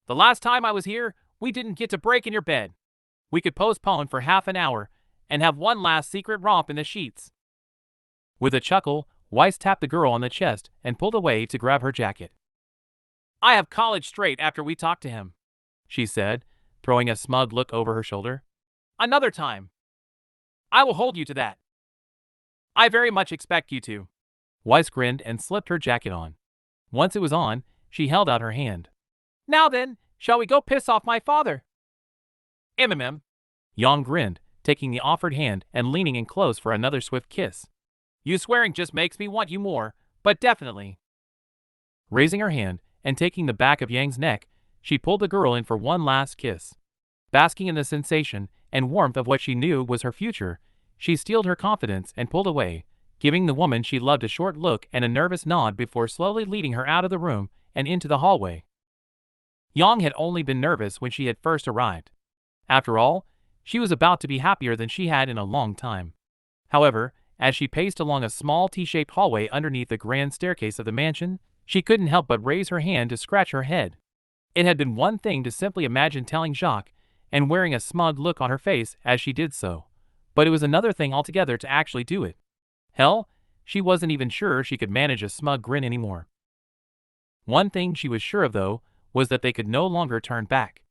"the last time I was here, we didn't get to break in your bed. We could postpone for half an hour and have one last secret romp in the sheets." With a chuckle, Weiss tapped the girl on the chest and pulled away to grab her jacket. "I have college straight after we talked to him," she said, throwing a smug look over her shoulder. "Another time. I will hold you to that. I very much expect you to." Weiss grinned and slipped her jacket on. Once it was on, she held out her hand. "Now then, shall we go piss off my father?" "MMM." Yang grinned, taking the offered hand and leaning in close for another swift kiss. "You swearing just makes me want you more, but definitely." Raising her hand and taking the back of Yang's neck, she pulled the girl in for one last kiss. Basking in the sensation and warmth of what she knew was her future, she steeled her confidence and pulled away, giving the woman she loved a short look and a nervous nod before slowly leading her out of the room and into the hallway. Yang had only been nervous when she had first arrived. After all, she was about to be happier than she had in a long time. However, as she paced along a small T-shaped hallway underneath the grand staircase of the mansion, she couldn't help but raise her hand to scratch her head. It had been one thing to simply imagine telling Jacques and wearing a smug look on her face as she did so, but it was another thing altogether to actually do it. Hell, she wasn't even sure she could manage a smug grin anymore. One thing she was sure of, though, was that they could no longer turn back.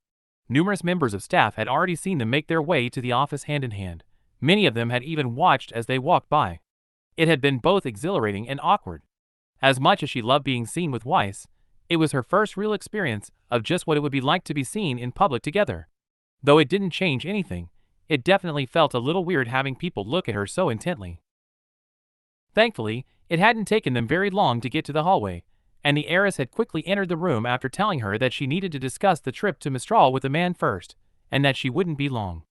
Numerous members of staff had already seen them make their way to the office hand in hand. Many of them had even watched as they walked by. It had been both exhilarating and awkward. As much as she loved being seen with Weiss, it was her first real experience of just what it would be like to be seen in public together. Though it didn't change anything, it definitely felt a little weird having people look at her so intently. Thankfully, it hadn't taken them very long to get to the hallway, and the heiress had quickly entered the room after telling her that she needed to discuss the trip to Mistral with the man first, and that she wouldn't be long.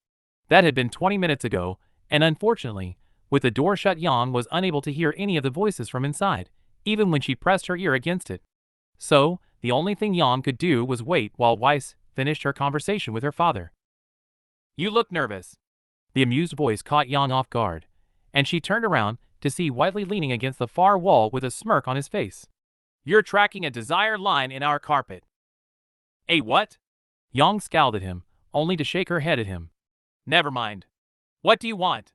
That had been 20 minutes ago, and unfortunately, with the door shut, Yang was unable to hear any of the voices from inside, even when she pressed her ear against it. So, the only thing Yang could do was wait while Weiss finished her conversation with her father. "You look nervous." The amused voice caught Yang off guard, and she turned around to see Whiteley leaning against the far wall with a smirk on his face. "You're tracking a desired line in our carpet." "A what?" Yang scowled at him, only to shake her head at him. "Never mind. What do you want?"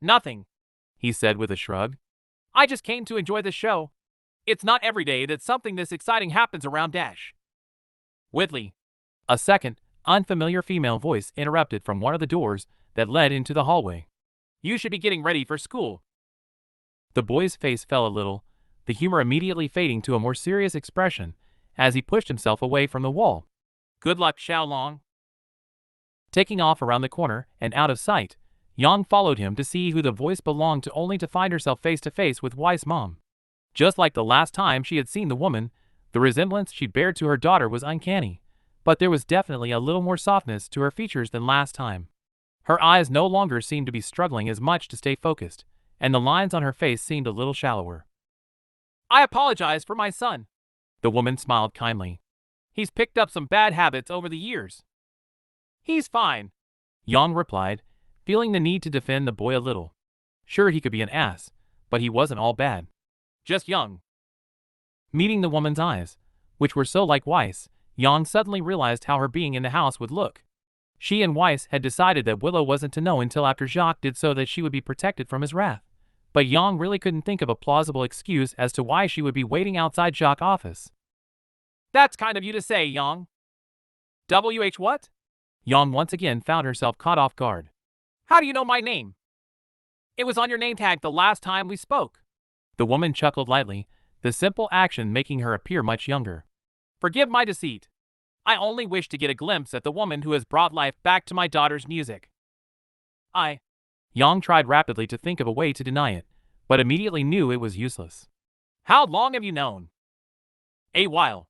"Nothing," he said with a shrug. "I just came to enjoy the show. It's not every day that something this exciting happens around Dash." "Whitley." A second, unfamiliar female voice interrupted from one of the doors that led into the hallway. "You should be getting ready for school." The boy's face fell a little, the humor immediately fading to a more serious expression as he pushed himself away from the wall. "Good luck, Xiaolong." Taking off around the corner and out of sight, Yang followed him to see who the voice belonged to, only to find herself face to face with Weiss' mom. Just like the last time she had seen the woman, the resemblance she bared to her daughter was uncanny, but there was definitely a little more softness to her features than last time. Her eyes no longer seemed to be struggling as much to stay focused, and the lines on her face seemed a little shallower. "I apologize for my son." The woman smiled kindly. "He's picked up some bad habits over the years." "He's fine," Yang replied, feeling the need to defend the boy a little. Sure, he could be an ass, but he wasn't all bad. "Just young." Meeting the woman's eyes, which were so like Weiss, Yang suddenly realized how her being in the house would look. She and Weiss had decided that Willow wasn't to know until after Jacques did, so that she would be protected from his wrath. But Yang really couldn't think of a plausible excuse as to why she would be waiting outside Jacques' office. "That's kind of you to say, Yang." "WH what?" Yang once again found herself caught off guard. "How do you know my name?" "It was on your name tag the last time we spoke." The woman chuckled lightly, the simple action making her appear much younger. "Forgive my deceit. I only wish to get a glimpse at the woman who has brought life back to my daughter's music." Yang tried rapidly to think of a way to deny it, but immediately knew it was useless. "How long have you known?" "A while,"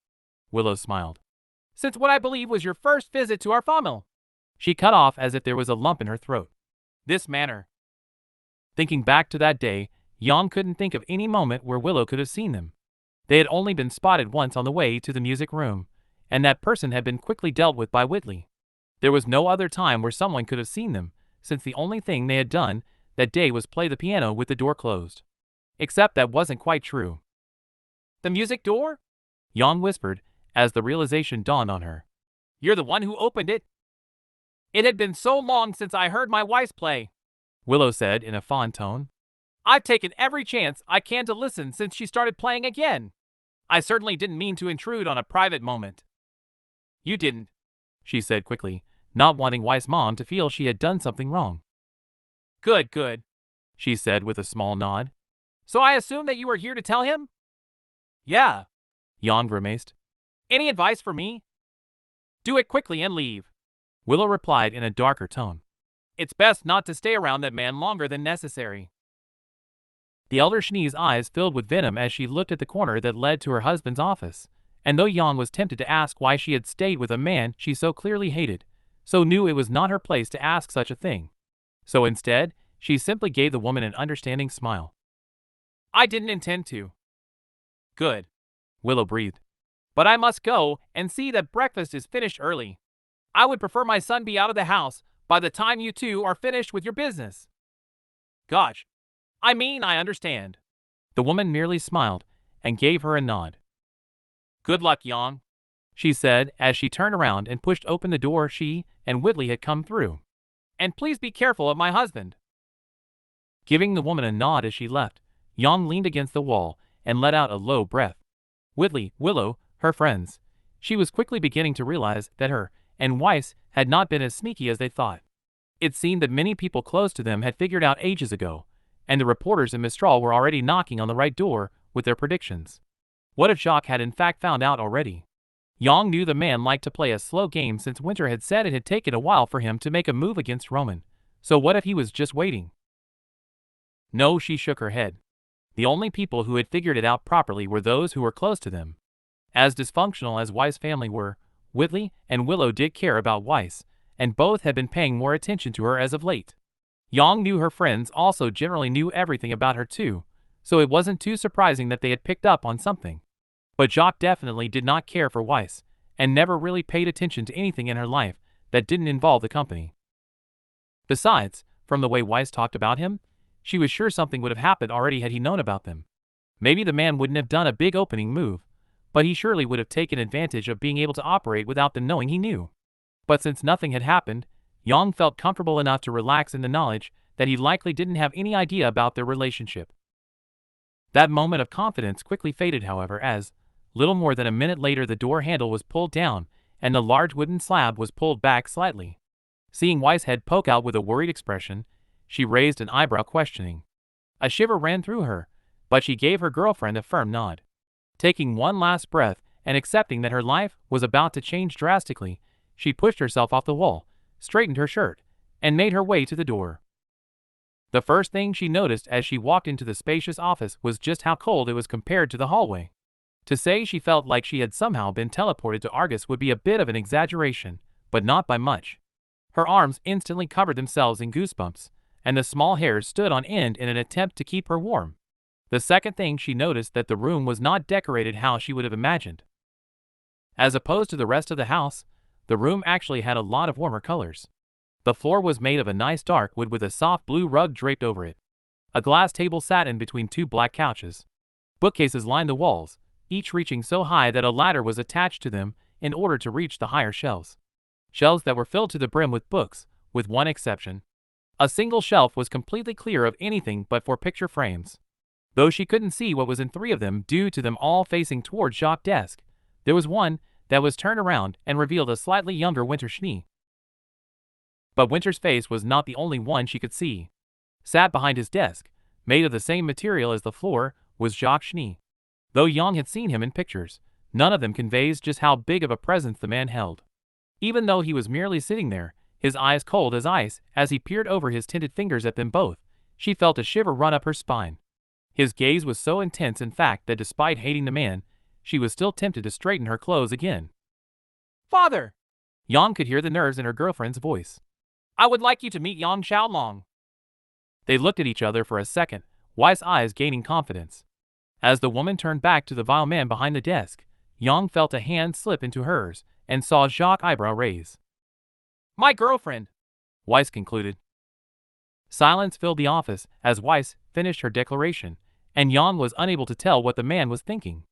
Willow smiled. "Since what I believe was your first visit to our family." She cut off as if there was a lump in her throat. "This manner." Thinking back to that day, Yang couldn't think of any moment where Willow could have seen them. They had only been spotted once on the way to the music room, and that person had been quickly dealt with by Whitley. There was no other time where someone could have seen them, since the only thing they had done that day was play the piano with the door closed. Except that wasn't quite true. "The music door?" Yang whispered, as the realization dawned on her. "You're the one who opened it?" "It had been so long since I heard my Weiss play," Willow said in a fond tone. "I've taken every chance I can to listen since she started playing again. I certainly didn't mean to intrude on a private moment." "You didn't," she said quickly, not wanting Weiss' mom to feel she had done something wrong. Good, good," she said with a small nod. "So I assume that you are here to tell him?" "Yeah," Yang grimaced. "Any advice for me?" "Do it quickly and leave," Willow replied in a darker tone. "It's best not to stay around that man longer than necessary." The elder Shani's eyes filled with venom as she looked at the corner that led to her husband's office, and though Yang was tempted to ask why she had stayed with a man she so clearly hated, so knew it was not her place to ask such a thing. So instead, she simply gave the woman an understanding smile. I didn't intend to. Good, Willow breathed. But I must go and see that breakfast is finished early. I would prefer my son be out of the house by the time you two are finished with your business. Gosh, I mean, I understand. The woman merely smiled and gave her a nod. Good luck, Yang, she said as she turned around and pushed open the door she and Whitley had come through. And please be careful of my husband. Giving the woman a nod as she left, Yang leaned against the wall and let out a low breath. Whitley, Willow, her friends. She was quickly beginning to realize that her and Weiss had not been as sneaky as they thought. It seemed that many people close to them had figured out ages ago, and the reporters in Mistral were already knocking on the right door with their predictions. What if Jacques had in fact found out already? Yang knew the man liked to play a slow game since Winter had said it had taken a while for him to make a move against Roman. So what if he was just waiting? No, she shook her head. The only people who had figured it out properly were those who were close to them. As dysfunctional as Weiss' family were, Whitley and Willow did care about Weiss, and both had been paying more attention to her as of late. Yang knew her friends also generally knew everything about her too, so it wasn't too surprising that they had picked up on something. But Jacques definitely did not care for Weiss, and never really paid attention to anything in her life that didn't involve the company. Besides, from the way Weiss talked about him, she was sure something would have happened already had he known about them. Maybe the man wouldn't have done a big opening move, but he surely would have taken advantage of being able to operate without them knowing he knew. But since nothing had happened, Yang felt comfortable enough to relax in the knowledge that he likely didn't have any idea about their relationship. That moment of confidence quickly faded, however, as, little more than a minute later, the door handle was pulled down and the large wooden slab was pulled back slightly. Seeing Weiss' head poke out with a worried expression, she raised an eyebrow questioning. A shiver ran through her, but she gave her girlfriend a firm nod. Taking one last breath and accepting that her life was about to change drastically, she pushed herself off the wall, straightened her shirt, and made her way to the door. The first thing she noticed as she walked into the spacious office was just how cold it was compared to the hallway. To say she felt like she had somehow been teleported to Argus would be a bit of an exaggeration, but not by much. Her arms instantly covered themselves in goosebumps, and the small hairs stood on end in an attempt to keep her warm. The second thing she noticed that the room was not decorated how she would have imagined. As opposed to the rest of the house, the room actually had a lot of warmer colors. The floor was made of a nice dark wood with a soft blue rug draped over it. A glass table sat in between two black couches. Bookcases lined the walls, each reaching so high that a ladder was attached to them in order to reach the higher shelves. Shelves that were filled to the brim with books, with one exception. A single shelf was completely clear of anything but for picture frames. Though she couldn't see what was in three of them due to them all facing towards Jacques' desk, there was one that was turned around and revealed a slightly younger Winter Schnee. But Winter's face was not the only one she could see. Sat behind his desk, made of the same material as the floor, was Jacques Schnee. Though Yang had seen him in pictures, none of them conveys just how big of a presence the man held. Even though he was merely sitting there, his eyes cold as ice, as he peered over his tinted fingers at them both, she felt a shiver run up her spine. His gaze was so intense, in fact, that despite hating the man, she was still tempted to straighten her clothes again. Father! Yang could hear the nerves in her girlfriend's voice. I would like you to meet Yang Xiaolong. They looked at each other for a second, Weiss' eyes gaining confidence. As the woman turned back to the vile man behind the desk, Yang felt a hand slip into hers and saw Jacques' eyebrow raise. My girlfriend, Weiss concluded. Silence filled the office as Weiss finished her declaration, and Yang was unable to tell what the man was thinking.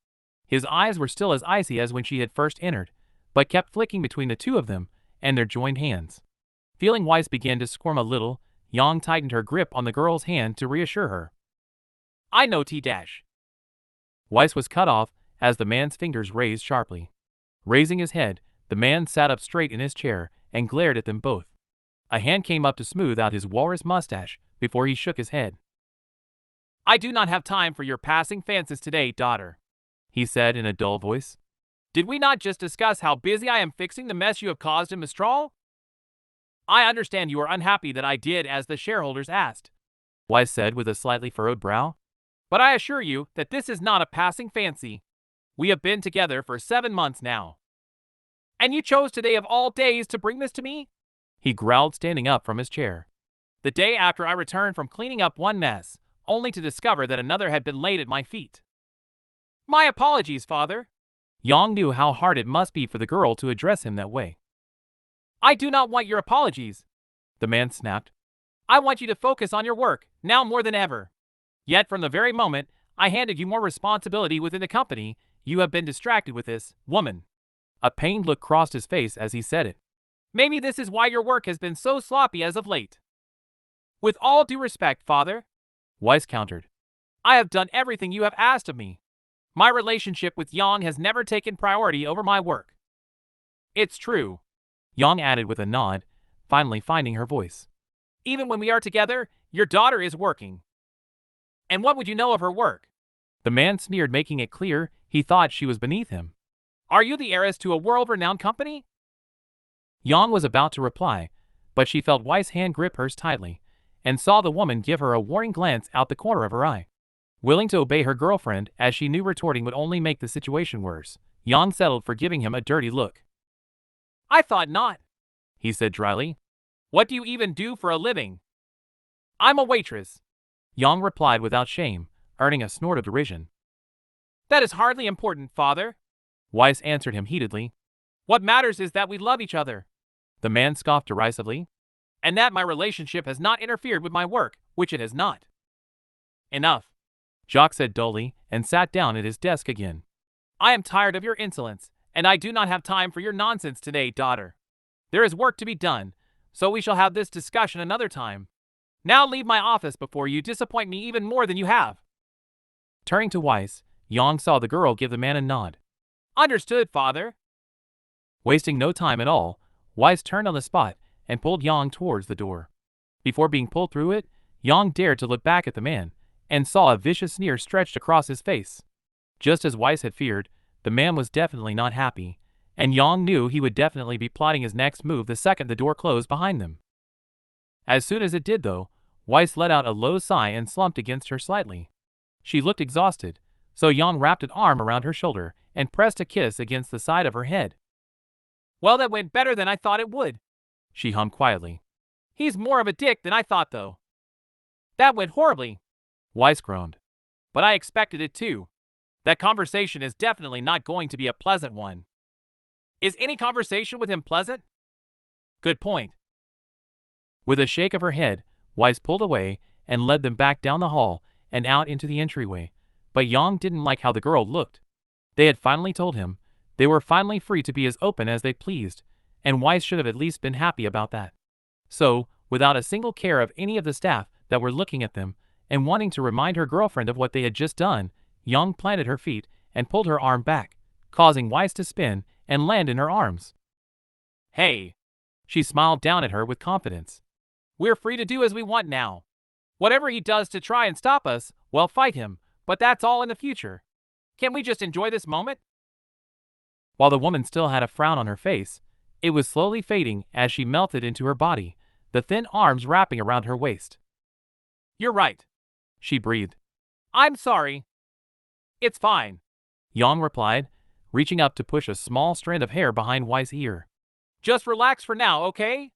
His eyes were still as icy as when she had first entered, but kept flicking between the two of them and their joined hands. Feeling Weiss began to squirm a little, Yang tightened her grip on the girl's hand to reassure her. I know T-dash. Weiss was cut off as the man's fingers raised sharply. Raising his head, the man sat up straight in his chair and glared at them both. A hand came up to smooth out his walrus mustache before he shook his head. I do not have time for your passing fancies today, daughter, he said in a dull voice. Did we not just discuss how busy I am fixing the mess you have caused in Mistral? I understand you are unhappy that I did as the shareholders asked, Weiss said with a slightly furrowed brow. But I assure you that this is not a passing fancy. We have been together for 7 months now. And you chose today of all days to bring this to me? he growled, standing up from his chair. The day after I returned from cleaning up one mess, only to discover that another had been laid at my feet. My apologies, father. Yang knew how hard it must be for the girl to address him that way. I do not want your apologies, the man snapped. I want you to focus on your work, now more than ever. Yet from the very moment I handed you more responsibility within the company, you have been distracted with this woman. A pained look crossed his face as he said it. Maybe this is why your work has been so sloppy as of late. With all due respect, father, Weiss countered, I have done everything you have asked of me. My relationship with Yang has never taken priority over my work. It's true, Yang added with a nod, finally finding her voice. Even when we are together, your daughter is working. And what would you know of her work? The man sneered, making it clear he thought she was beneath him. Are you the heiress to a world-renowned company? Yang was about to reply, but she felt Weiss' hand grip hers tightly, and saw the woman give her a warning glance out the corner of her eye. Willing to obey her girlfriend, as she knew retorting would only make the situation worse, Yang settled for giving him a dirty look. I thought not, he said dryly. What do you even do for a living? I'm a waitress, Yang replied without shame, earning a snort of derision. That is hardly important, father, Weiss answered him heatedly. What matters is that we love each other. The man scoffed derisively. And that my relationship has not interfered with my work, which it has not. Enough, Jacques said dully, and sat down at his desk again. I am tired of your insolence, and I do not have time for your nonsense today, daughter. There is work to be done, so we shall have this discussion another time. Now leave my office before you disappoint me even more than you have. Turning to Weiss, Yang saw the girl give the man a nod. Understood, father. Wasting no time at all, Weiss turned on the spot and pulled Yang towards the door. Before being pulled through it, Yang dared to look back at the man, and saw a vicious sneer stretched across his face. Just as Weiss had feared, the man was definitely not happy, and Yang knew he would definitely be plotting his next move the second the door closed behind them. As soon as it did, though, Weiss let out a low sigh and slumped against her slightly. She looked exhausted, so Yang wrapped an arm around her shoulder and pressed a kiss against the side of her head. Well, that went better than I thought it would, she hummed quietly. He's more of a dick than I thought, though. That went horribly, Weiss groaned. But I expected it too. That conversation is definitely not going to be a pleasant one. Is any conversation with him pleasant? Good point. With a shake of her head, Weiss pulled away and led them back down the hall and out into the entryway, but Yang didn't like how the girl looked. They had finally told him they were finally free to be as open as they pleased, and Weiss should have at least been happy about that. So, without a single care of any of the staff that were looking at them, and wanting to remind her girlfriend of what they had just done, Yang planted her feet and pulled her arm back, causing Weiss to spin and land in her arms. Hey! She smiled down at her with confidence. We're free to do as we want now. Whatever he does to try and stop us, well, fight him, but that's all in the future. Can we just enjoy this moment? While the woman still had a frown on her face, it was slowly fading as she melted into her body, the thin arms wrapping around her waist. You're right, she breathed. I'm sorry. It's fine, Yang replied, reaching up to push a small strand of hair behind Weiss' ear. Just relax for now, okay?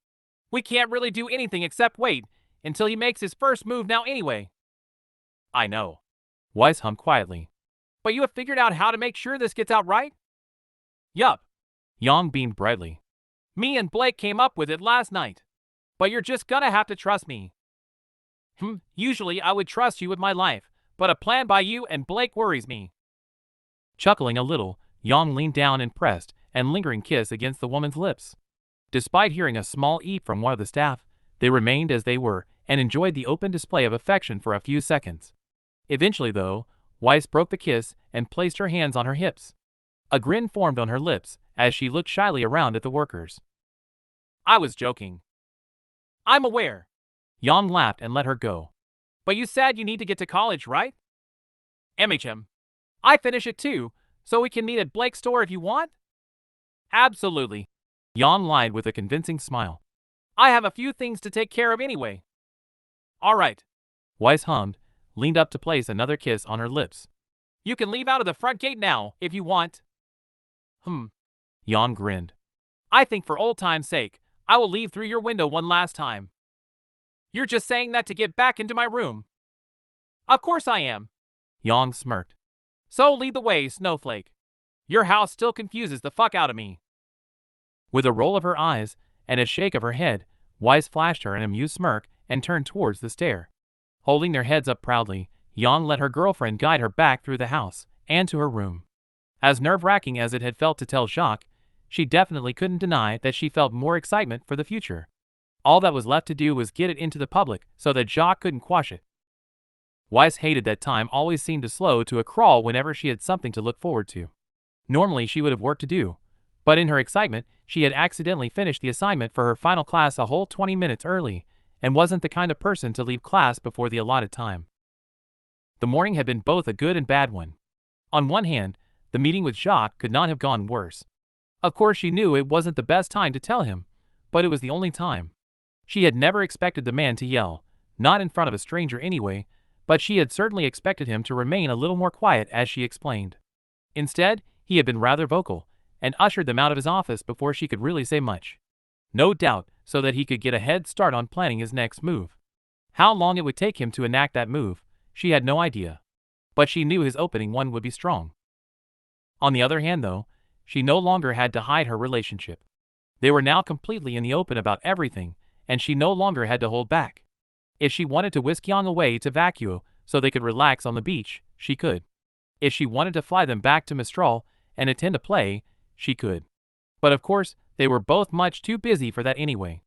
We can't really do anything except wait until he makes his first move now anyway. I know, Weiss hummed quietly. But you have figured out how to make sure this gets out right? Yup, Yang beamed brightly. Me and Blake came up with it last night. But you're just gonna have to trust me. Usually I would trust you with my life, but a plan by you and Blake worries me. Chuckling a little, Yang leaned down and pressed an lingering kiss against the woman's lips. Despite hearing a small eep from one of the staff, they remained as they were and enjoyed the open display of affection for a few seconds. Eventually, though, Weiss broke the kiss and placed her hands on her hips. A grin formed on her lips as she looked shyly around at the workers. I was joking. I'm aware. Yang laughed and let her go. But you said you need to get to college, right? MHM. I finish it too, so we can meet at Blake's store if you want? Absolutely. Yang lied with a convincing smile. I have a few things to take care of anyway. All right. Weiss hummed, leaned up to place another kiss on her lips. You can leave out of the front gate now, if you want. Yang grinned. I think for old time's sake, I will leave through your window one last time. You're just saying that to get back into my room. Of course I am. Yang smirked. So lead the way, Snowflake. Your house still confuses the fuck out of me. With a roll of her eyes and a shake of her head, Wise flashed her an amused smirk and turned towards the stair. Holding their heads up proudly, Yang let her girlfriend guide her back through the house and to her room. As nerve-wracking as it had felt to tell Jacques, she definitely couldn't deny that she felt more excitement for the future. All that was left to do was get it into the public so that Jacques couldn't quash it. Wise hated that time always seemed to slow to a crawl whenever she had something to look forward to. Normally she would have work to do, but in her excitement, she had accidentally finished the assignment for her final class a whole 20 minutes early, and wasn't the kind of person to leave class before the allotted time. The morning had been both a good and bad one. On one hand, the meeting with Jacques could not have gone worse. Of course she knew it wasn't the best time to tell him, but it was the only time. She had never expected the man to yell, not in front of a stranger anyway, but she had certainly expected him to remain a little more quiet as she explained. Instead, he had been rather vocal, and ushered them out of his office before she could really say much. No doubt, so that he could get a head start on planning his next move. How long it would take him to enact that move, she had no idea. But she knew his opening one would be strong. On the other hand though, she no longer had to hide her relationship. They were now completely in the open about everything, and she no longer had to hold back. If she wanted to whisk Yang away to Vacuo so they could relax on the beach, she could. If she wanted to fly them back to Mistral and attend a play, she could. But of course, they were both much too busy for that anyway.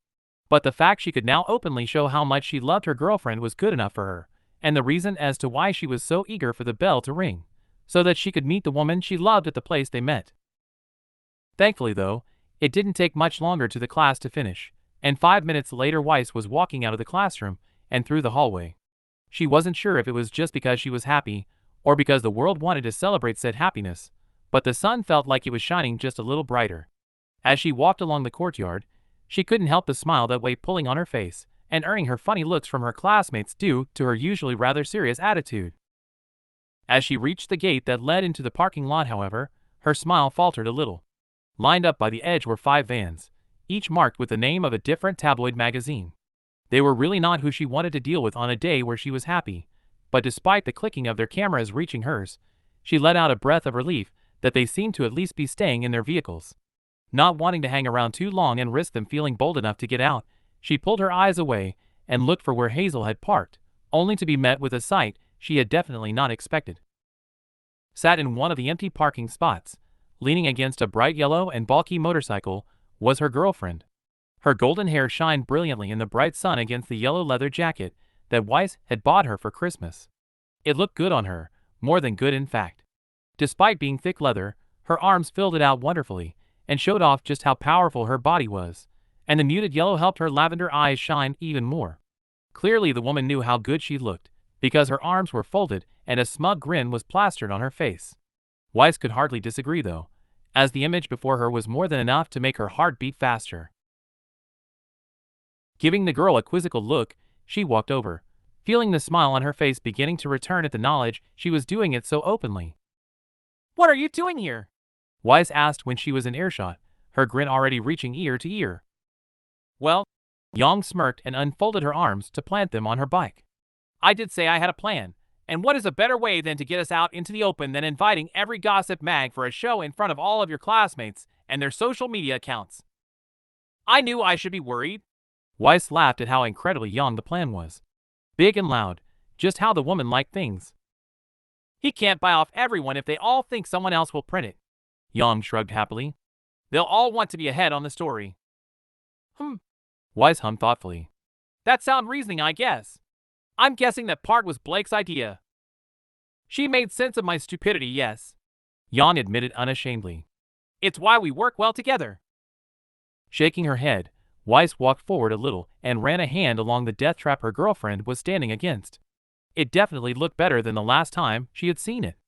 But the fact she could now openly show how much she loved her girlfriend was good enough for her, and the reason as to why she was so eager for the bell to ring, so that she could meet the woman she loved at the place they met. Thankfully though, it didn't take much longer to the class to finish, and 5 minutes later Weiss was walking out of the classroom and through the hallway. She wasn't sure if it was just because she was happy, or because the world wanted to celebrate said happiness, but the sun felt like it was shining just a little brighter. As she walked along the courtyard, she couldn't help the smile that way pulling on her face, and earning her funny looks from her classmates due to her usually rather serious attitude. As she reached the gate that led into the parking lot however, her smile faltered a little. Lined up by the edge were 5 vans, each marked with the name of a different tabloid magazine. They were really not who she wanted to deal with on a day where she was happy, but despite the clicking of their cameras reaching hers, she let out a breath of relief that they seemed to at least be staying in their vehicles. Not wanting to hang around too long and risk them feeling bold enough to get out, she pulled her eyes away and looked for where Hazel had parked, only to be met with a sight she had definitely not expected. Sat in one of the empty parking spots, leaning against a bright yellow and bulky motorcycle, was her girlfriend. Her golden hair shined brilliantly in the bright sun against the yellow leather jacket that Weiss had bought her for Christmas. It looked good on her, more than good in fact. Despite being thick leather, her arms filled it out wonderfully, and showed off just how powerful her body was, and the muted yellow helped her lavender eyes shine even more. Clearly the woman knew how good she looked, because her arms were folded and a smug grin was plastered on her face. Weiss could hardly disagree though, as the image before her was more than enough to make her heart beat faster. Giving the girl a quizzical look, she walked over, feeling the smile on her face beginning to return at the knowledge she was doing it so openly. "What are you doing here?" Weiss asked when she was in earshot, her grin already reaching ear to ear. "Well," Yang smirked and unfolded her arms to plant them on her bike. "I did say I had a plan, and what is a better way than to get us out into the open than inviting every gossip mag for a show in front of all of your classmates and their social media accounts? I knew I should be worried." Weiss laughed at how incredibly young the plan was. Big and loud, just how the woman liked things. "He can't buy off everyone if they all think someone else will print it." Yang shrugged happily. "They'll all want to be ahead on the story." Weiss hummed thoughtfully. "That sound reasoning, I guess. I'm guessing that part was Blake's idea." "She made sense of my stupidity, yes," Yang admitted unashamedly. "It's why we work well together." Shaking her head, Weiss walked forward a little and ran a hand along the death trap her girlfriend was standing against. It definitely looked better than the last time she had seen it.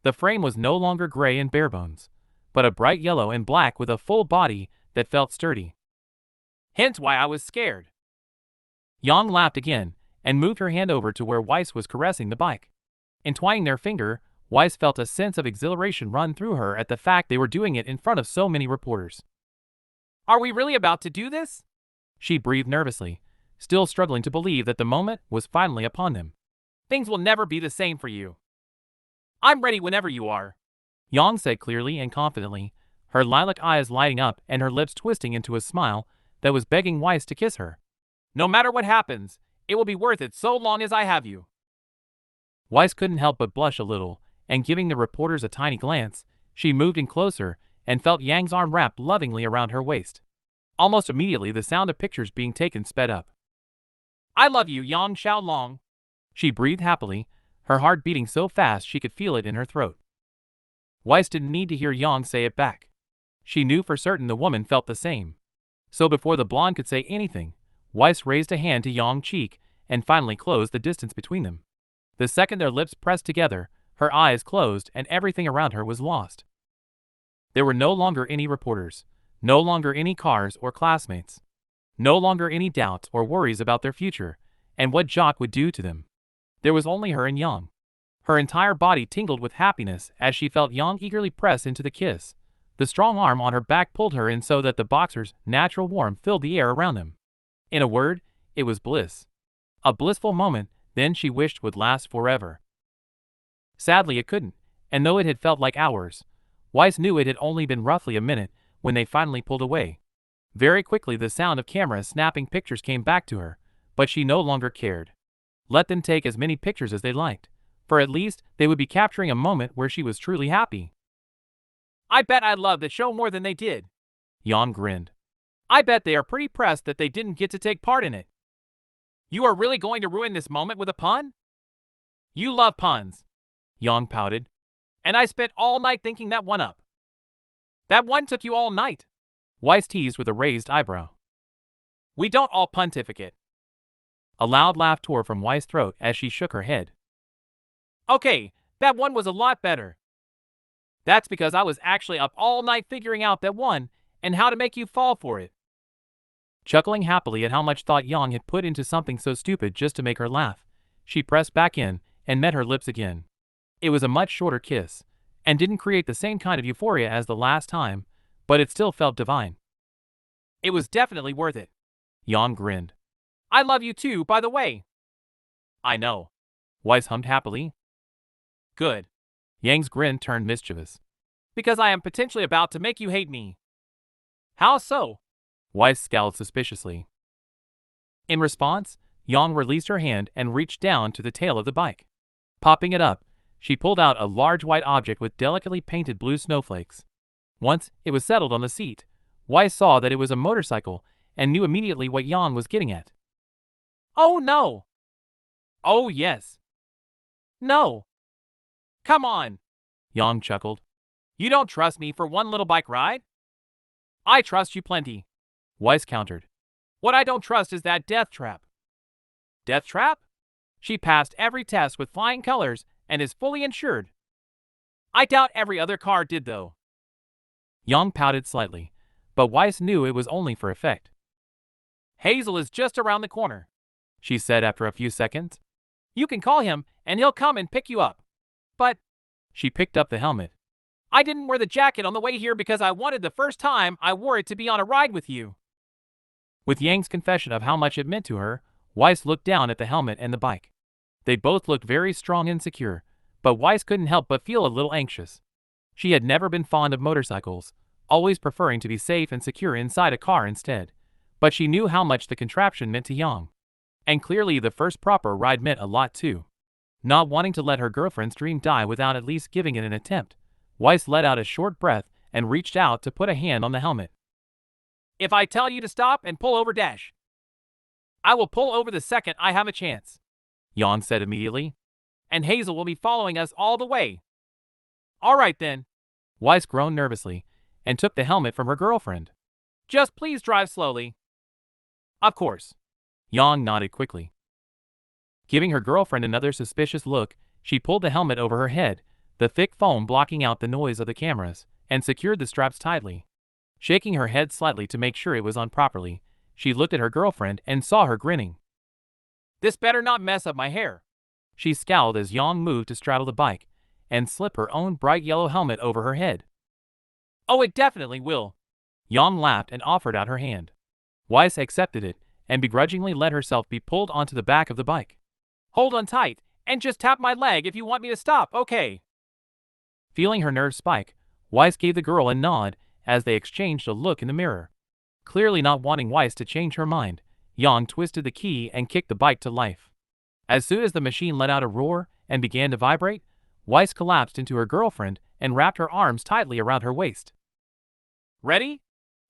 The frame was no longer gray and barebones, but a bright yellow and black with a full body that felt sturdy. "Hence why I was scared." Yang laughed again and moved her hand over to where Weiss was caressing the bike. Entwining their finger, Weiss felt a sense of exhilaration run through her at the fact they were doing it in front of so many reporters. "Are we really about to do this?" She breathed nervously, still struggling to believe that the moment was finally upon them. Things will never be the same for you. I'm ready whenever you are, Yang said clearly and confidently, her lilac eyes lighting up and her lips twisting into a smile that was begging Weiss to kiss her. No matter what happens, it will be worth it so long as I have you. Weiss couldn't help but blush a little, and giving the reporters a tiny glance, she moved in closer and felt Yang's arm wrapped lovingly around her waist. Almost immediately the sound of pictures being taken sped up. I love you, Yang Xiaolong, she breathed happily, her heart beating so fast she could feel it in her throat. Weiss didn't need to hear Yang say it back. She knew for certain the woman felt the same. So before the blonde could say anything, Weiss raised a hand to Yang's cheek and finally closed the distance between them. The second their lips pressed together, her eyes closed and everything around her was lost. There were no longer any reporters, no longer any cars or classmates, no longer any doubts or worries about their future and what Jacques would do to them. There was only her and Yang. Her entire body tingled with happiness as she felt Yang eagerly press into the kiss. The strong arm on her back pulled her in so that the boxer's natural warmth filled the air around them. In a word, it was bliss. A blissful moment, then she wished would last forever. Sadly it couldn't, and though it had felt like hours, Weiss knew it had only been roughly a minute when they finally pulled away. Very quickly the sound of cameras snapping pictures came back to her, but she no longer cared. Let them take as many pictures as they liked, for at least they would be capturing a moment where she was truly happy. I bet I love the show more than they did, Yang grinned. I bet they are pretty pressed that they didn't get to take part in it. You are really going to ruin this moment with a pun? You love puns, Yang pouted. And I spent all night thinking that one up. That one took you all night, Weiss teased with a raised eyebrow. We don't all pontificate. A loud laugh tore from Weiss' throat as she shook her head. Okay, that one was a lot better. That's because I was actually up all night figuring out that one and how to make you fall for it. Chuckling happily at how much thought Yang had put into something so stupid just to make her laugh, she pressed back in and met her lips again. It was a much shorter kiss, and didn't create the same kind of euphoria as the last time, but it still felt divine. It was definitely worth it. Yang grinned. I love you too, by the way. I know, Weiss hummed happily. Good. Yang's grin turned mischievous. Because I am potentially about to make you hate me. How so? Weiss scowled suspiciously. In response, Yang released her hand and reached down to the tail of the bike. Popping it up, she pulled out a large white object with delicately painted blue snowflakes. Once it was settled on the seat, Weiss saw that it was a motorcycle and knew immediately what Yang was getting at. Oh no! Oh yes! No! Come on! Yang chuckled. You don't trust me for one little bike ride? I trust you plenty, Weiss countered. What I don't trust is that death trap. Death trap? She passed every test with flying colors and is fully insured. I doubt every other car did though. Yang pouted slightly, but Weiss knew it was only for effect. Hazel is just around the corner, she said after a few seconds. You can call him and he'll come and pick you up. But, she picked up the helmet. I didn't wear the jacket on the way here because I wanted the first time I wore it to be on a ride with you. With Yang's confession of how much it meant to her, Weiss looked down at the helmet and the bike. They both looked very strong and secure, but Weiss couldn't help but feel a little anxious. She had never been fond of motorcycles, always preferring to be safe and secure inside a car instead, but she knew how much the contraption meant to Yang. And clearly the first proper ride meant a lot too. Not wanting to let her girlfriend's dream die without at least giving it an attempt, Weiss let out a short breath and reached out to put a hand on the helmet. If I tell you to stop and pull over dash, I will pull over the second I have a chance, Yang said immediately. And Hazel will be following us all the way. All right then. Weiss groaned nervously and took the helmet from her girlfriend. Just please drive slowly. Of course. Yang nodded quickly. Giving her girlfriend another suspicious look, she pulled the helmet over her head, the thick foam blocking out the noise of the cameras, and secured the straps tightly. Shaking her head slightly to make sure it was on properly, she looked at her girlfriend and saw her grinning. This better not mess up my hair. She scowled as Yang moved to straddle the bike and slip her own bright yellow helmet over her head. Oh, it definitely will. Yang laughed and offered out her hand. Weiss accepted it and begrudgingly let herself be pulled onto the back of the bike. "Hold on tight, and just tap my leg if you want me to stop, okay?" Feeling her nerves spike, Weiss gave the girl a nod as they exchanged a look in the mirror. Clearly not wanting Weiss to change her mind, Jan twisted the key and kicked the bike to life. As soon as the machine let out a roar and began to vibrate, Weiss collapsed into her girlfriend and wrapped her arms tightly around her waist. "Ready?"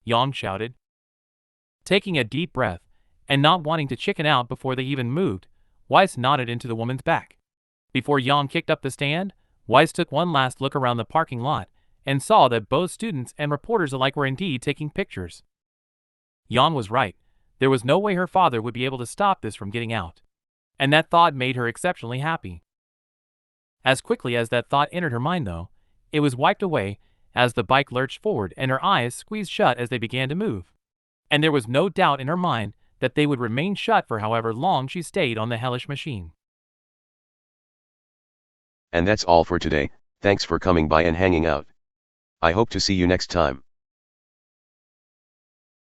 Jan shouted. Taking a deep breath, and not wanting to chicken out before they even moved, Weiss nodded into the woman's back. Before Jan kicked up the stand, Weiss took one last look around the parking lot and saw that both students and reporters alike were indeed taking pictures. Jan was right. There was no way her father would be able to stop this from getting out. And that thought made her exceptionally happy. As quickly as that thought entered her mind, though, it was wiped away as the bike lurched forward and her eyes squeezed shut as they began to move. And there was no doubt in her mind that they would remain shut for however long she stayed on the hellish machine. And that's all for today. Thanks for coming by and hanging out. I hope to see you next time.